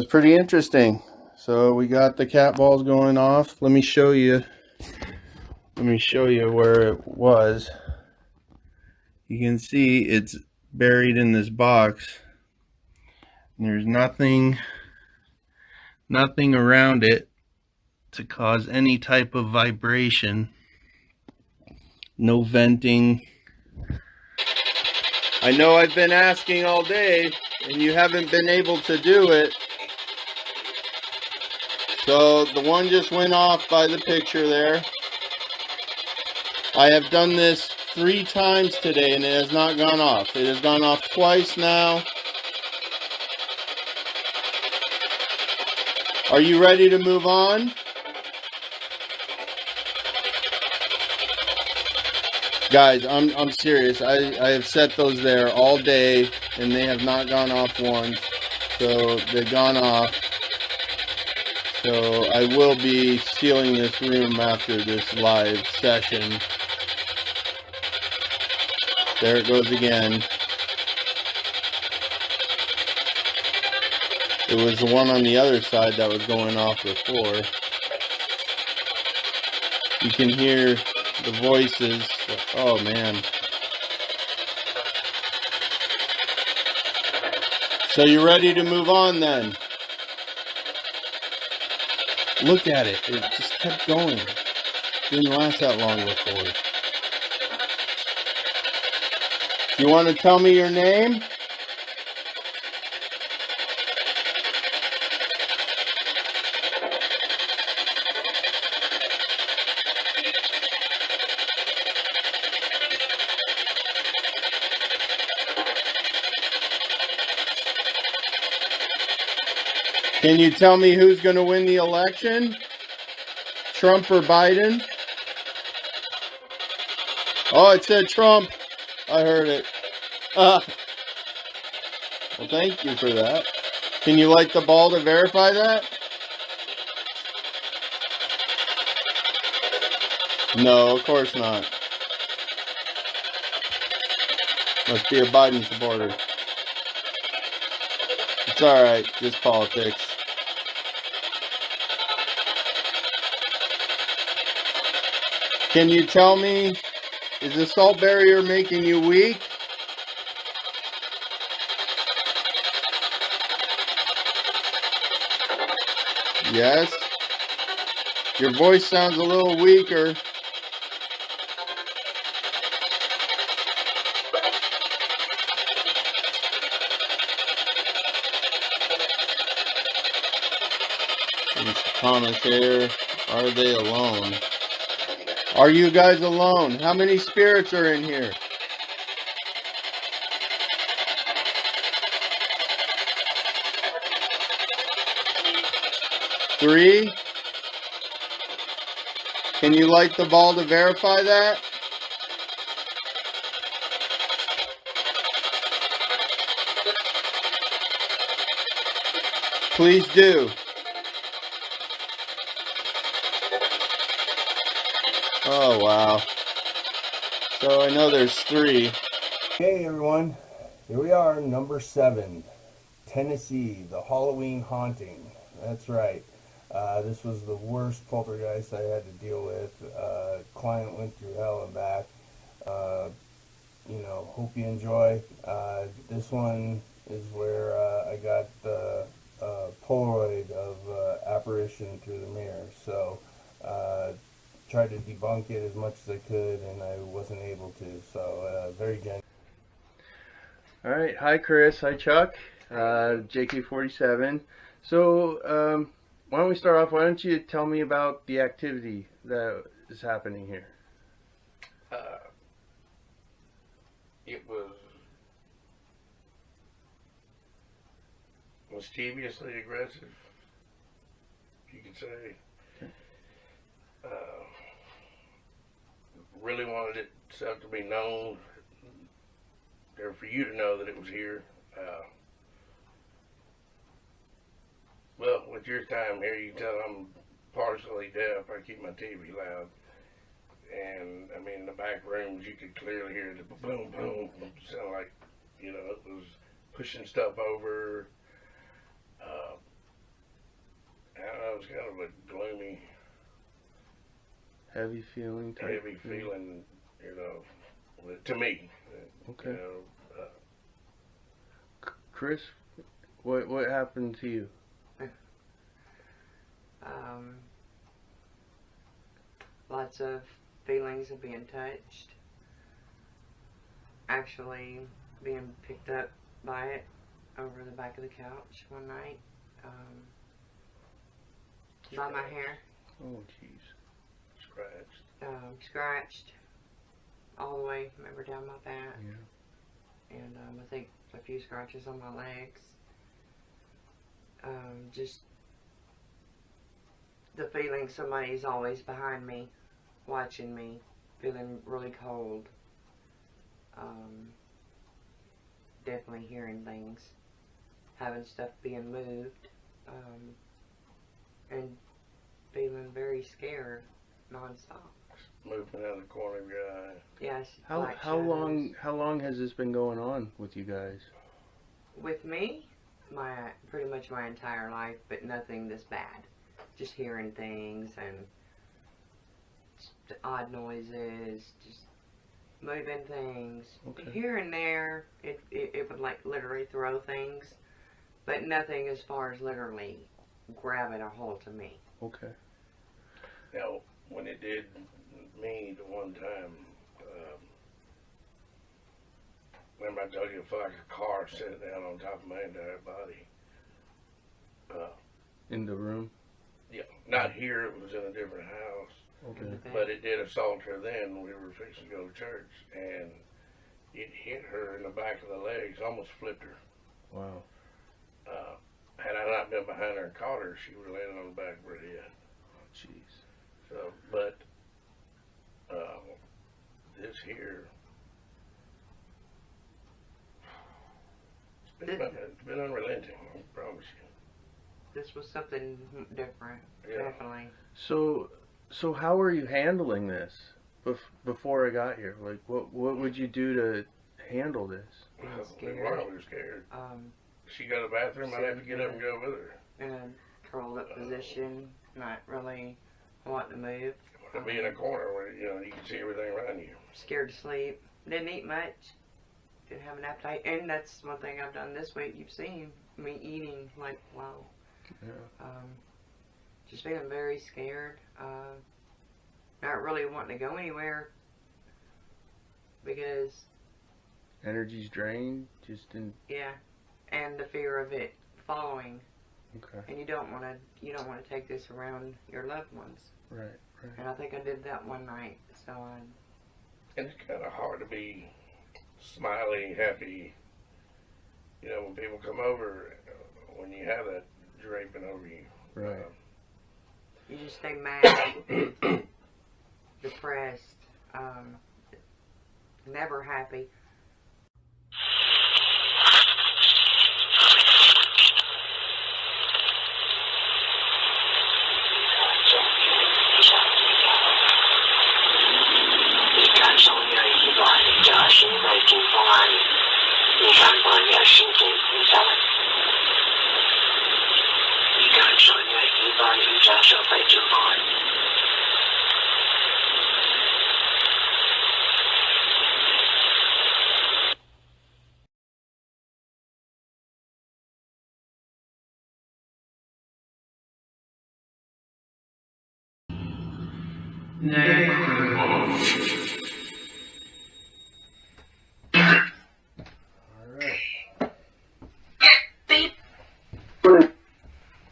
pretty interesting. So we got the cat balls going off. Let me show you where it was. You can see it's buried in this box. There's nothing around it to cause any type of vibration. No venting. I know I've been asking all day and you haven't been able to do it. So the one just went off by the picture there. I have done this 3 times today and it has not gone off. It has gone off twice now. Are you ready to move on? Guys, I'm serious. I have set those there all day and they have not gone off once. So they've gone off. So I will be sealing this room after this live session. There it goes again. It was the one on the other side that was going off before. You can hear the voices. Oh man. So you ready to move on then? Look at it. It just kept going. Didn't last that long before. You want to tell me your name? Can you tell me who's going to win the election? Trump or Biden? Oh, it said Trump. I heard it. Well, thank you for that. Can you light the ball to verify that? No, of course not. Must be a Biden supporter. It's alright, just politics. Can you tell me, is the salt barrier making you weak? Yes. Your voice sounds a little weaker. These comments here, are they alone? Are you guys alone? How many spirits are in here? Three? Can you light the ball to verify that? Please do. Oh, wow. So I know there's 3. Hey everyone, here we are, number 7, Tennessee, the Halloween haunting. That's right. This was the worst poltergeist I had to deal with. Client went through hell and back. Hope you enjoy. This one is where I got the Polaroid of apparition through the mirror. So tried to debunk it as much as I could, and I wasn't able to. So very genuine. All right. Hi, Chris. Hi, Chuck. JK-47. So why don't we start off? Why don't you tell me about the activity that is happening here? It was mischievously aggressive, you could say. Really wanted itself to be known, or for you to know that it was here. Well, with your time here, you can tell I'm partially deaf. I keep my TV loud. And, I mean, in the back rooms, you could clearly hear the boom, boom, sound like, it was pushing stuff over. I don't know, it's kind of a gloomy, Heavy feeling type. heavy thing. feeling, to me. Okay. You know, Chris, what happened to you? Lots of feelings of being touched. Actually being picked up by it over the back of the couch one night. By my hair. Oh, jeez. scratched. Scratched all the way, remember, down my back. Yeah. And I think a few scratches on my legs. Just the feeling somebody's always behind me, watching me, feeling really cold. Definitely hearing things, having stuff being moved, and feeling very scared nonstop. Movement out of the corner of your eye. Yes. How long has this been going on with you guys? With me, pretty much my entire life, but nothing this bad. Just hearing things and just odd noises, just moving things. Okay. Here and there, it would like literally throw things, but nothing as far as literally grabbing a hold to me. Okay. Now, when it did me the one time, remember I told you it felt like a car sitting down on top of my entire body. In the room? Yeah, not here, it was in a different house. Okay. But it did assault her then. We were fixing to go to church, and it hit her in the back of the legs, almost flipped her. Wow. Had I not been behind her and caught her, she would have landed on the back of her head. Jeez. So, but this here, it's been unrelenting, I promise you. This was something different, Yeah. definitely. So how are you handling this before I got here? Like, what would you do to handle this? We Scared. were scared. She got to the bathroom, I'd have to get up and go with her. In a curled up position, not really wanting to move. To be in a corner where, you can see everything around you. Scared to sleep. Didn't eat much. Didn't have an appetite. And that's one thing I've done this week. You've seen me eating like, wow. Yeah. Just feeling very scared. Not really wanting to go anywhere. Because... Energy's drained? Yeah. And the fear of it following. Okay. And you don't want to take this around your loved ones. Right. And I think I did that one night. So And it's kind of hard to be smiley, happy. When people come over, when you have that draping over you. Right. You just stay mad, depressed, never happy.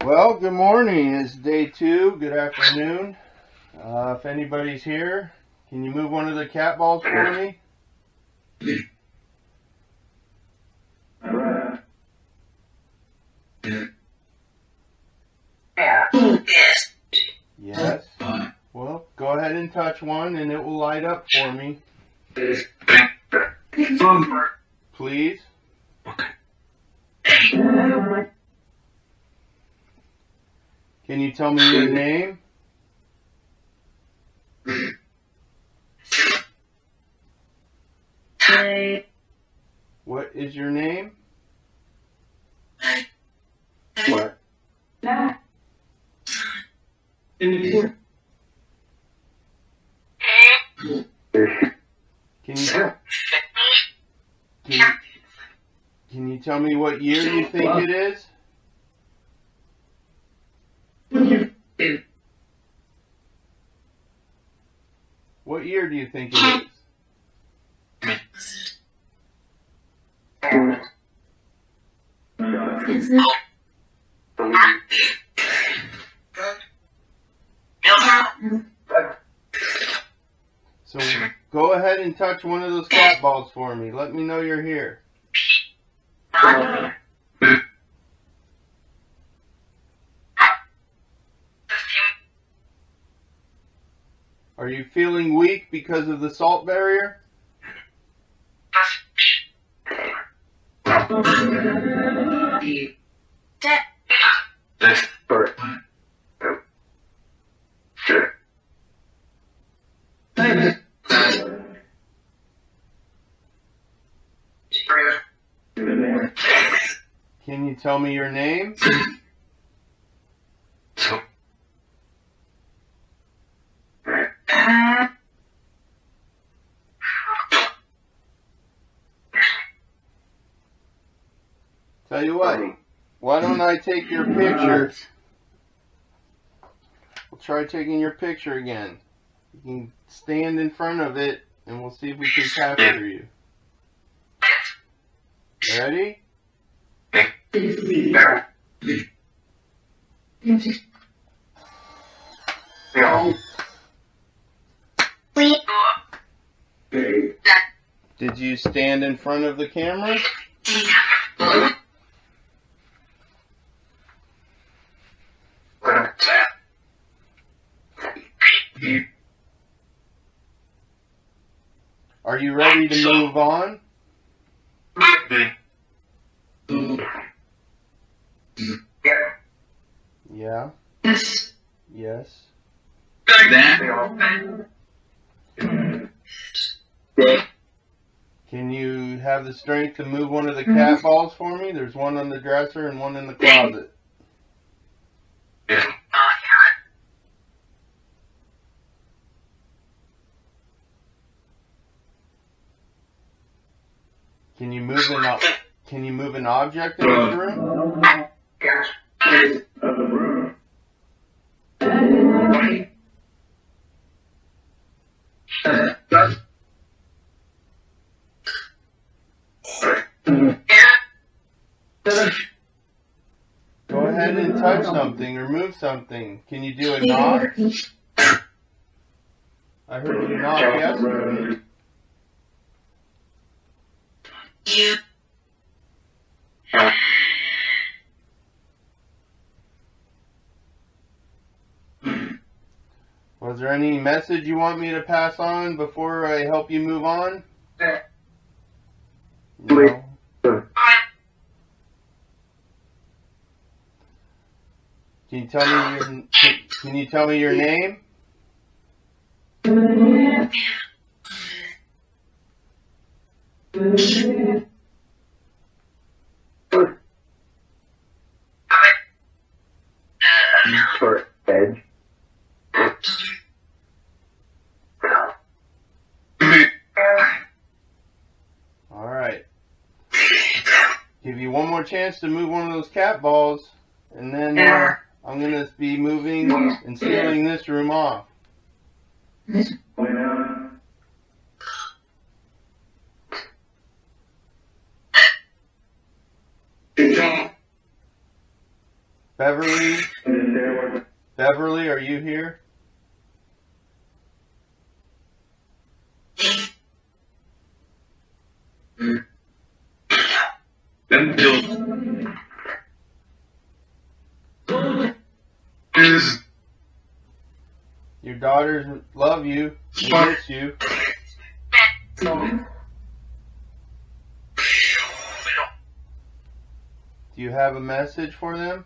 Well, good morning. It's day 2. Good afternoon. If anybody's here, can you move one of the cat balls for me? Yes. Well, go ahead and touch one and it will light up for me. Please. Can you tell me your name? What is your name? Can you tell me what year you think it is? What year do you think it is? So go ahead and touch one of those cat balls for me. Let me know you're here. Are you feeling weak because of the salt barrier? Can you tell me your name? Tell you what, why don't I take your picture? We'll try taking your picture again. You can stand in front of it and we'll see if we can capture you. Ready? Did you stand in front of the camera? Are you ready to move on? Yeah. Yes. Can you have the strength to move one of the cat balls for me? There's one on the dresser and one in the closet. Can you move an object in this room? Go ahead and touch something or move something. Can you do a knock? I heard you knock yesterday. Was there any message you want me to pass on before I help you move on? No. Can you tell me your name? All right. Give you one more chance to move one of those cat balls, and then I'm going to be moving and sealing this room off. Beverly, are you here? Your daughters love you and miss you. Do you have a message for them?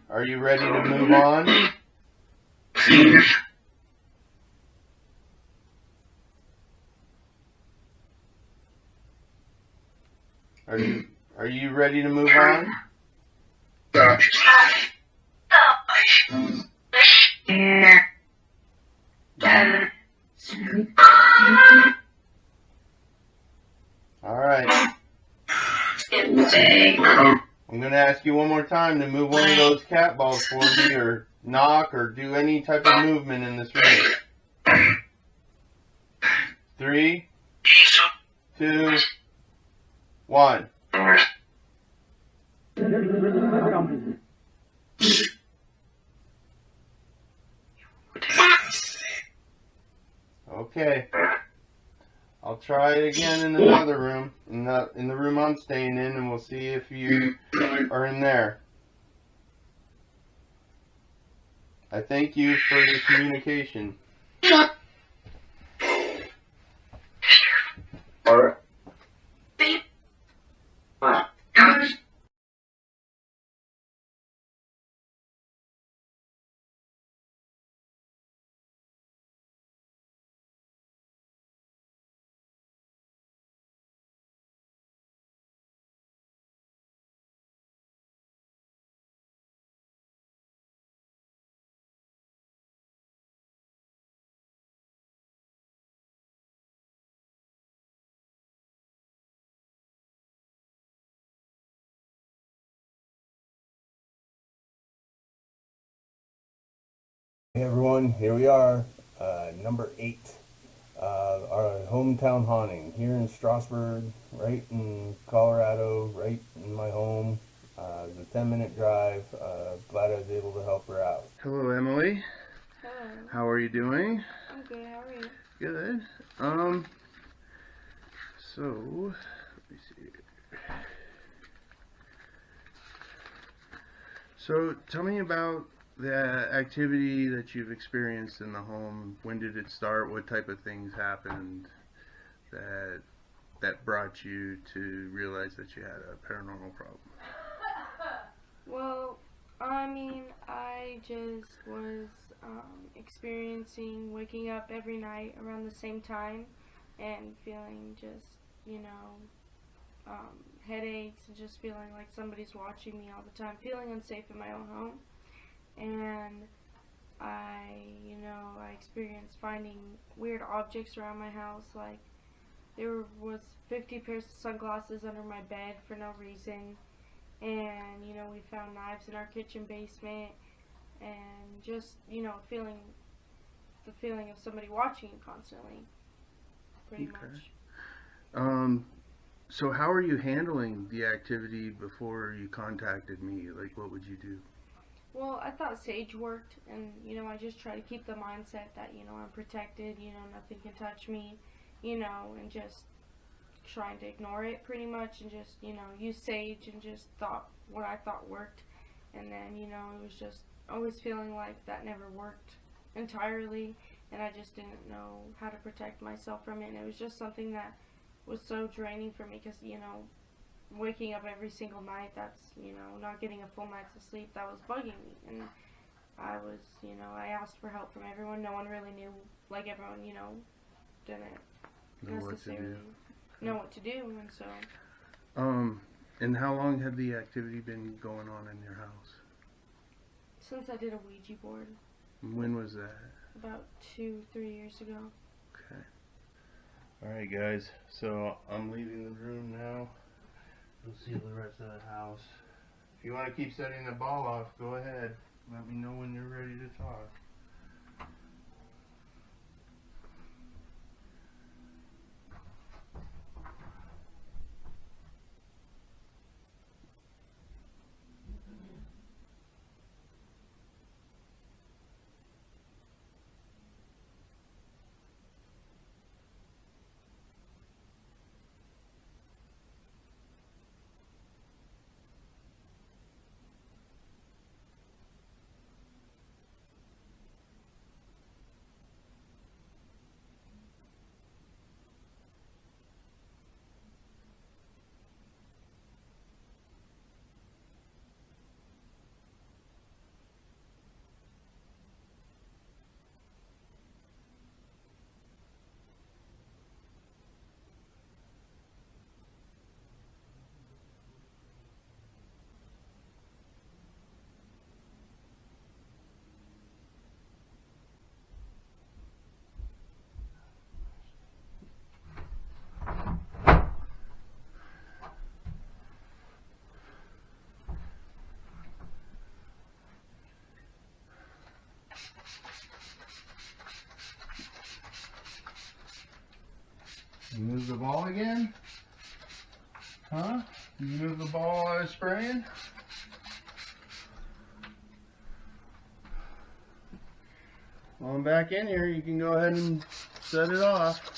Are you ready to move on? Are you ready to move on? All right. I'm going to ask you one more time to move one of those cat balls for me, or knock, or do any type of movement in this room. 3, 2, 1. Okay. I'll try it again in another room, in the room I'm staying in, and we'll see if you are in there. I thank you for your communication. Hey everyone, here we are, number 8, our hometown haunting here in Strasburg, right in Colorado, right in my home. It's a 10-minute drive. Glad I was able to help her out. Hello, Emily. Hello. How are you doing? I'm good. How are you? Good. So, let me see. So, tell me about the activity that you've experienced in the home. When did it start? What type of things happened that brought you to realize that you had a paranormal problem? Well, I mean, I just was experiencing waking up every night around the same time and feeling just, headaches and just feeling like somebody's watching me all the time, feeling unsafe in my own home. And I experienced finding weird objects around my house, like there was 50 pairs of sunglasses under my bed for no reason. And, we found knives in our kitchen basement, and just, feeling the feeling of somebody watching you constantly, pretty much. So how are you handling the activity before you contacted me? Like, what would you do? Well, I thought sage worked, and, I just try to keep the mindset that, I'm protected, nothing can touch me, and just trying to ignore it pretty much, and just, use sage, and just thought what I thought worked. And then, it was just always feeling like that never worked entirely, and I just didn't know how to protect myself from it. And it was just something that was so draining for me, because, waking up every single night, that's, not getting a full night's of sleep, that was bugging me. And I was, I asked for help from everyone. No one really knew, like everyone, didn't necessarily know what to do. And so and how long had the activity been going on in your house? Since I did a Ouija board. When was that? About 2-3 years ago. Okay. Alright guys, so I'm leaving the room now. We'll see the rest of the house. If you want to keep setting the ball off, go ahead. Let me know when you're ready to talk. You move the ball again? Huh? You move the ball while I was spraying? Well, I'm back in here. You can go ahead and set it off.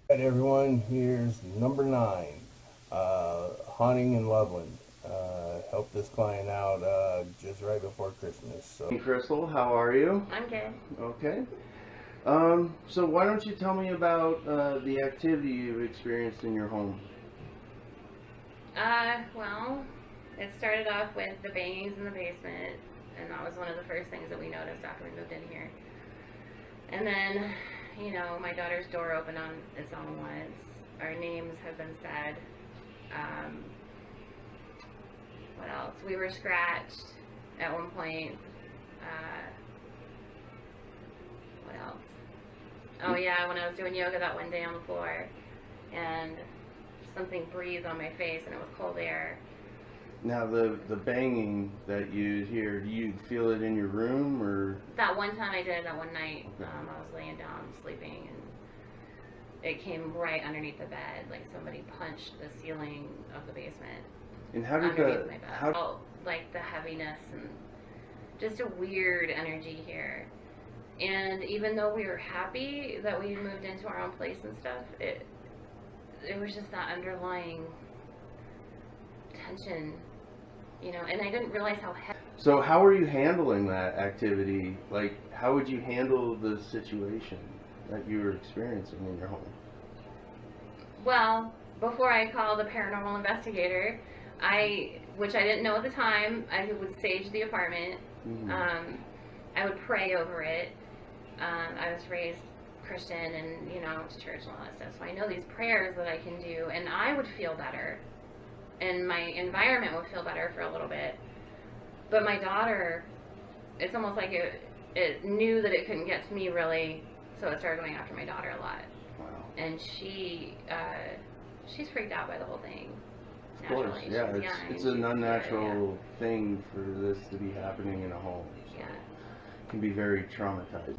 Alright everyone, here's number 9, haunting in Loveland. Helped this client out just right before Christmas. So. Hey Crystal, how are you? I'm good. Okay. So why don't you tell me about the activity you've experienced in your home? Well, it started off with the bangings in the basement, and that was one of the first things that we noticed after we moved in here. And then, you know, my daughter's door opened on its own once. Our names have been said. What else? We were scratched at one point. What else? Oh yeah, when I was doing yoga that one day on the floor, and something breathed on my face, and it was cold air. Now the banging that you hear, do you feel it in your room or? That one time I did, that one night, I was laying down sleeping, and it came right underneath the bed, like somebody punched the ceiling of the basement. And how did underneath my bed. Felt like the heaviness and just a weird energy here. And even though we were happy that we moved into our own place and stuff, it was just that underlying tension, you know, and I didn't realize how heavy. So how are you handling that activity? Like, how would you handle the situation that you were experiencing in your home? Well, before I called a paranormal investigator, which I didn't know at the time, I would sage the apartment. Mm-hmm. I would pray over it. I was raised Christian and, you know, to church and all that stuff. So I know these prayers that I can do, and I would feel better. And my environment would feel better for a little bit. But my daughter, it's almost like it knew that it couldn't get to me really So it started going after my daughter a lot. Wow. And she's freaked out by the whole thing. Of course, Naturally. yeah. She's young It's and an she's unnatural thing for this to be happening in a home. So Yeah. it can be very traumatizing.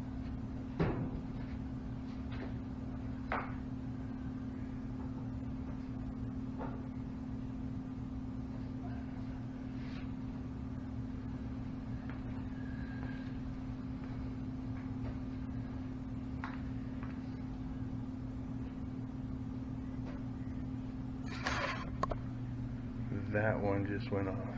That one just went off.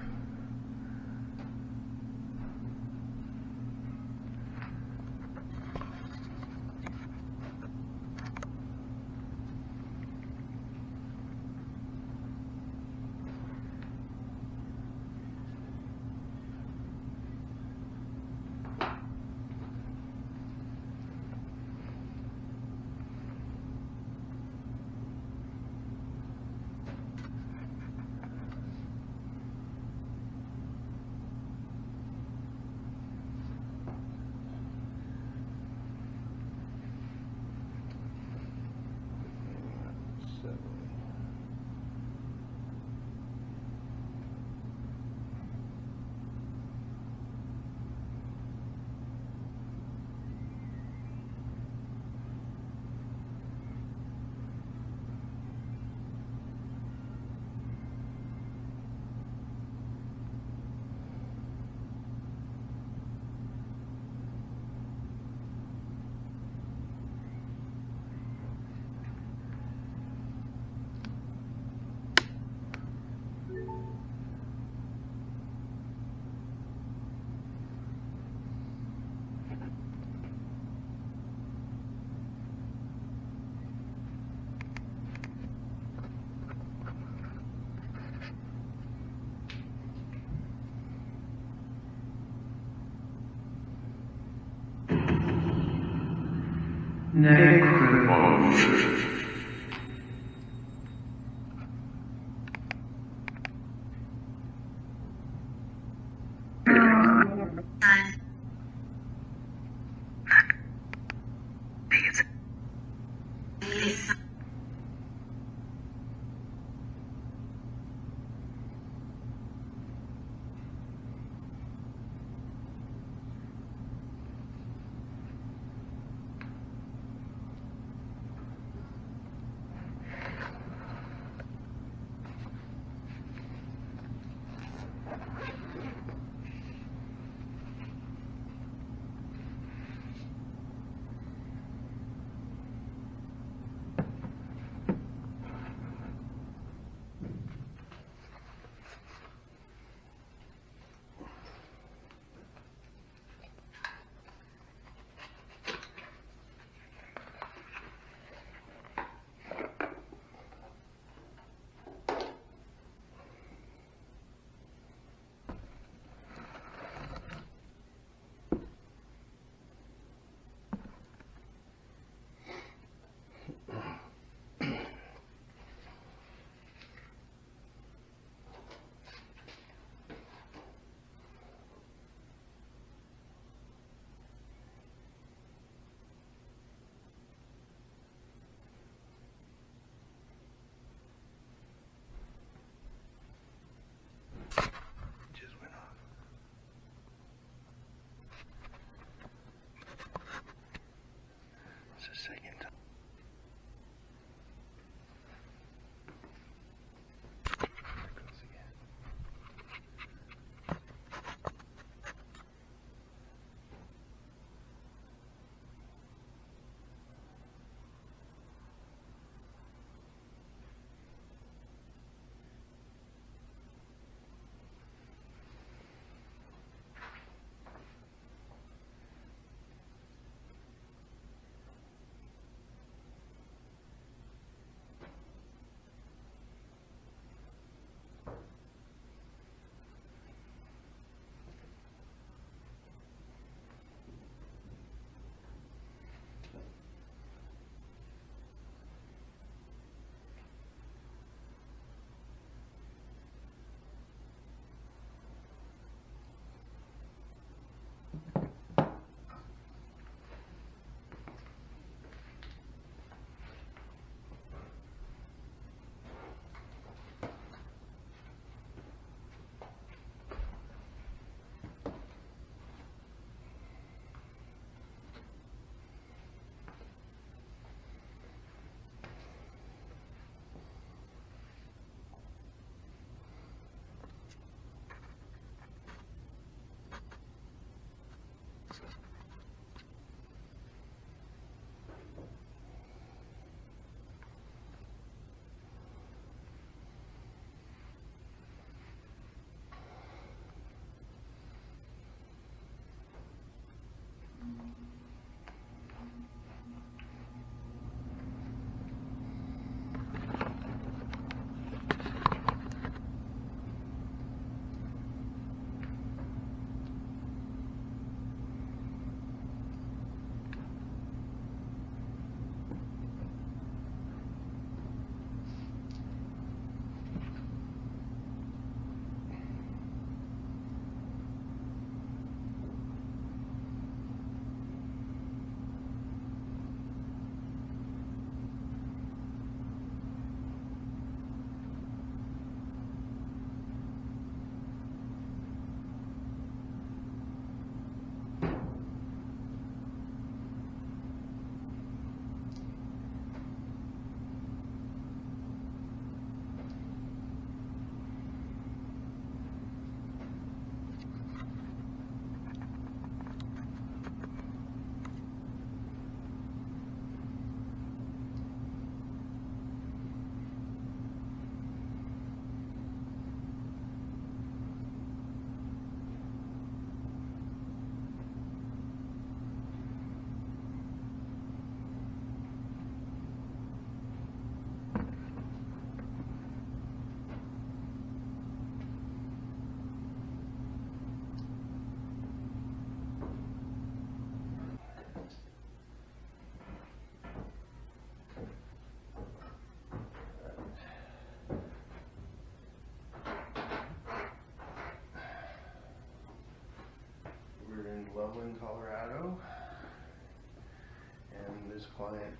this client.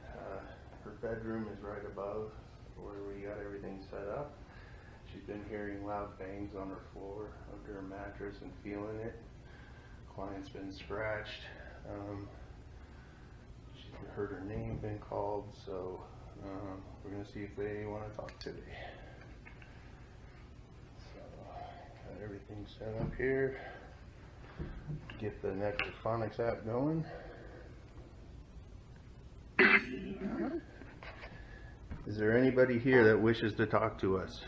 Her bedroom is right above where we got everything set up. She's been hearing loud bangs on her floor under her mattress and feeling it. Client's been scratched. She heard her name been called, so we're going to see if they want to talk today. So, got everything set up here. Get the Necrophonics app going. Is there anybody here that wishes to talk to us?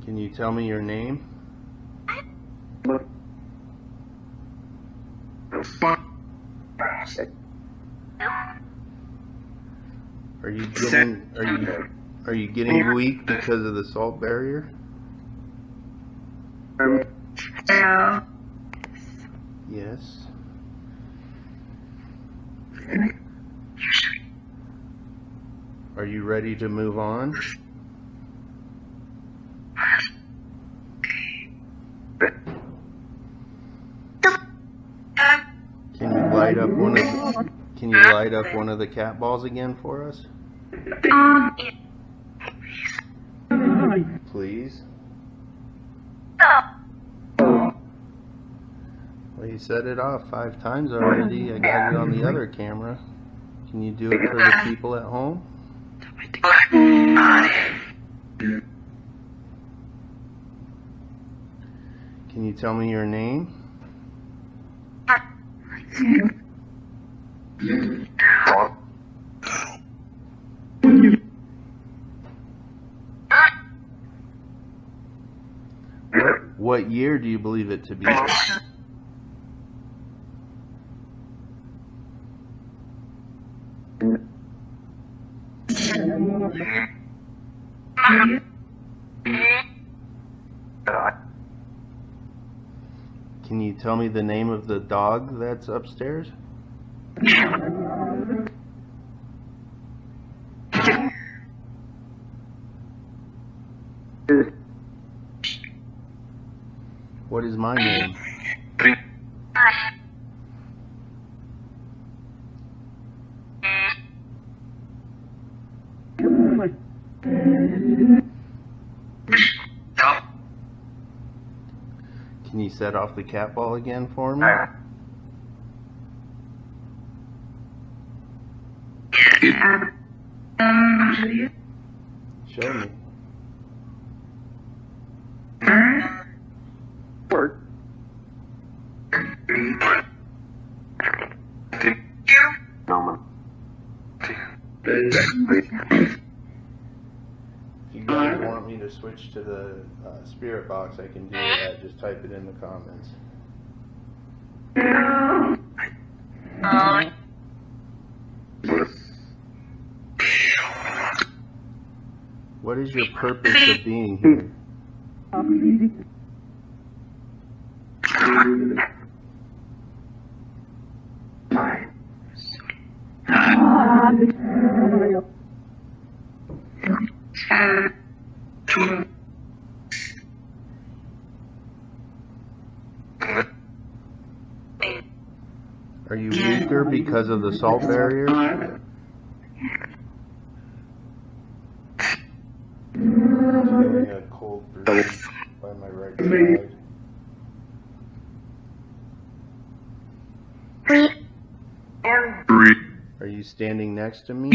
Can you tell me your name? Are you getting weak because of the salt barrier? Yes. Are you ready to move on? Can you light up one of the cat balls again for us? Please. Well, you set it off 5 times already. I got it on the other camera. Can you do it for the people at home? Can you tell me your name? What year do you believe it to be? Can you tell me the name of the dog that's upstairs? What is my name? Can you set off the cat ball again for me? Show me. If you guys want me to switch to the spirit box, I can do that. Just type it in the comments. What is your purpose of being here? Are you weaker because of the salt barrier? Feeling a cold breeze by my right side. Are you standing next to me?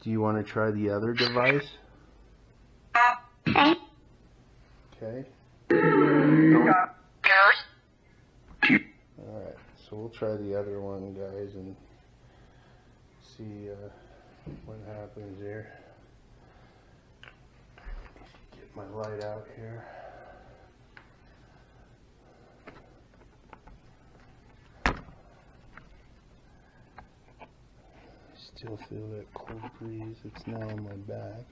Do you want to try the other device? Okay. Alright, so we'll try the other one, guys, and see what happens here. Get my light out here. Still feel that cold breeze. It's now on my back.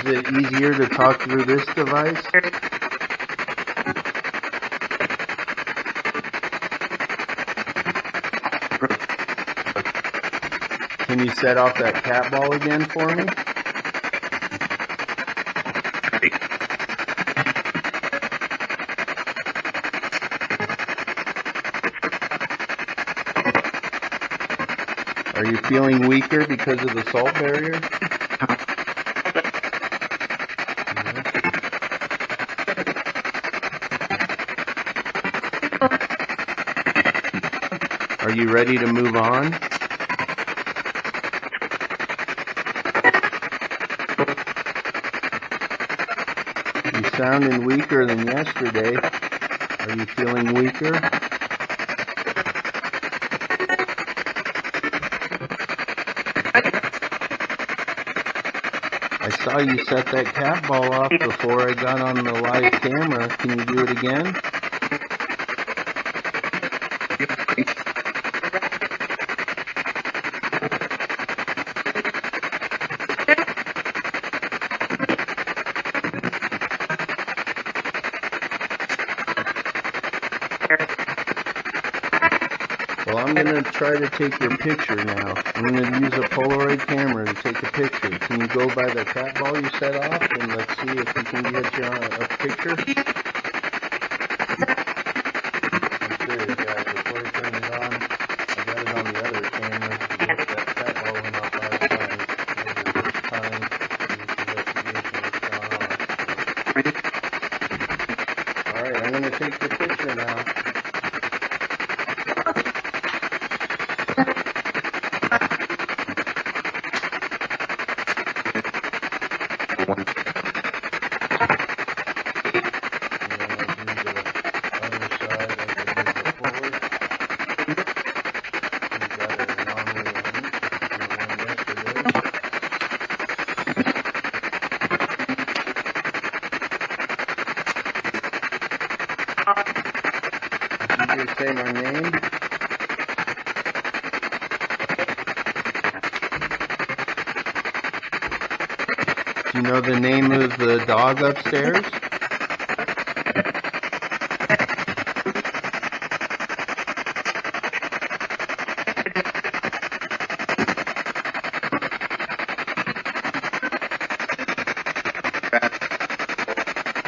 Is it easier to talk through this device? Can you set off that cat ball again for me? Are you feeling weaker because of the salt barrier? Are you ready to move on? You're sounding weaker than yesterday. Are you feeling weaker? I saw you set that cat ball off before I got on the live camera. Can you do it again? Well, I'm going to try to take your picture now. I'm going to use a Polaroid camera to take a picture. Can you go by the cat ball you set off and let's see if we can get you a picture? I'm serious, guys. Before I turn it on, I got it on the other camera to get that cat ball went off 5 times. This is the first time this investigation has gone on. Alright, I'm going to take the picture now. Did you say my name? Do you know the name of the dog upstairs?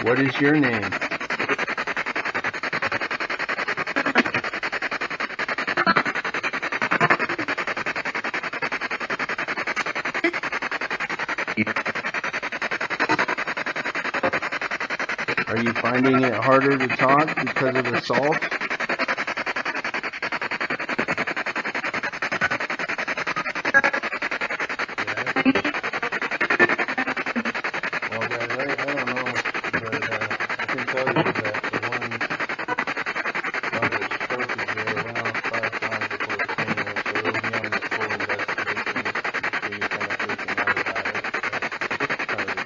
What is your name? Are you finding it harder to talk because of the salt? Well, I don't know, but I can tell you that the one that was perfect there went off 5 times before it came in, so it'll be on the full investigation, so you're kind of freaking out about it. So kind of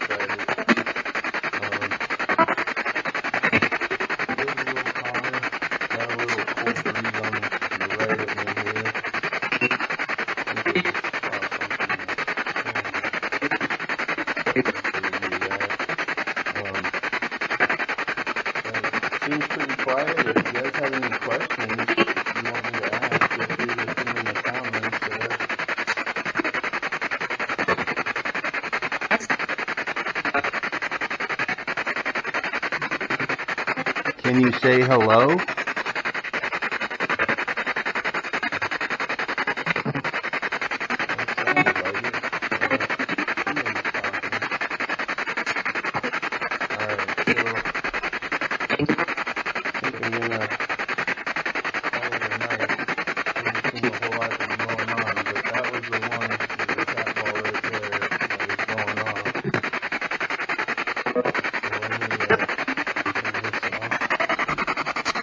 excited. It was a little calmer, got a little cold breeze on the right of me here. Seems pretty quiet. If you guys have any questions you want me to ask, feel free to put them in the comments there. Can you say hello?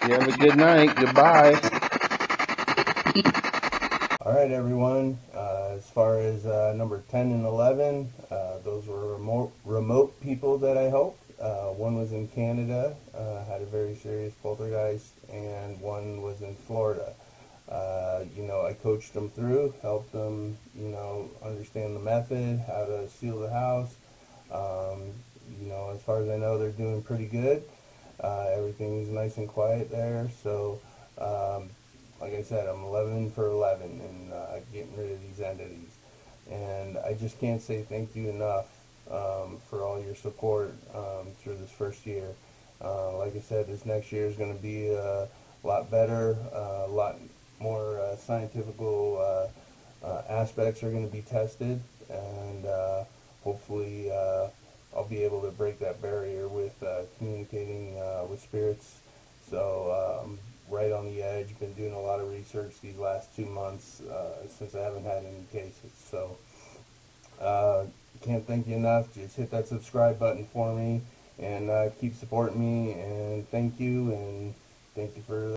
You have a good night. Goodbye. Alright everyone, as far as number 10 and 11, those were remote people that I helped. One was in Canada, had a very serious poltergeist, and one was in Florida. I coached them through, helped them, understand the method, how to seal the house. You know, as far as I know, they're doing pretty good. Everything's nice and quiet there. So, like I said, I'm 11 for 11 and getting rid of these entities. And I just can't say thank you enough for all your support through this first year. Like I said, this next year is going to be a lot better, a lot more scientifical aspects are going to be tested, and hopefully I'll be able to break that barrier with communicating with spirits. So I'm right on the edge. Been doing a lot of research these last 2 months since I haven't had any cases. So can't thank you enough. Just hit that subscribe button for me and keep supporting me. And thank you for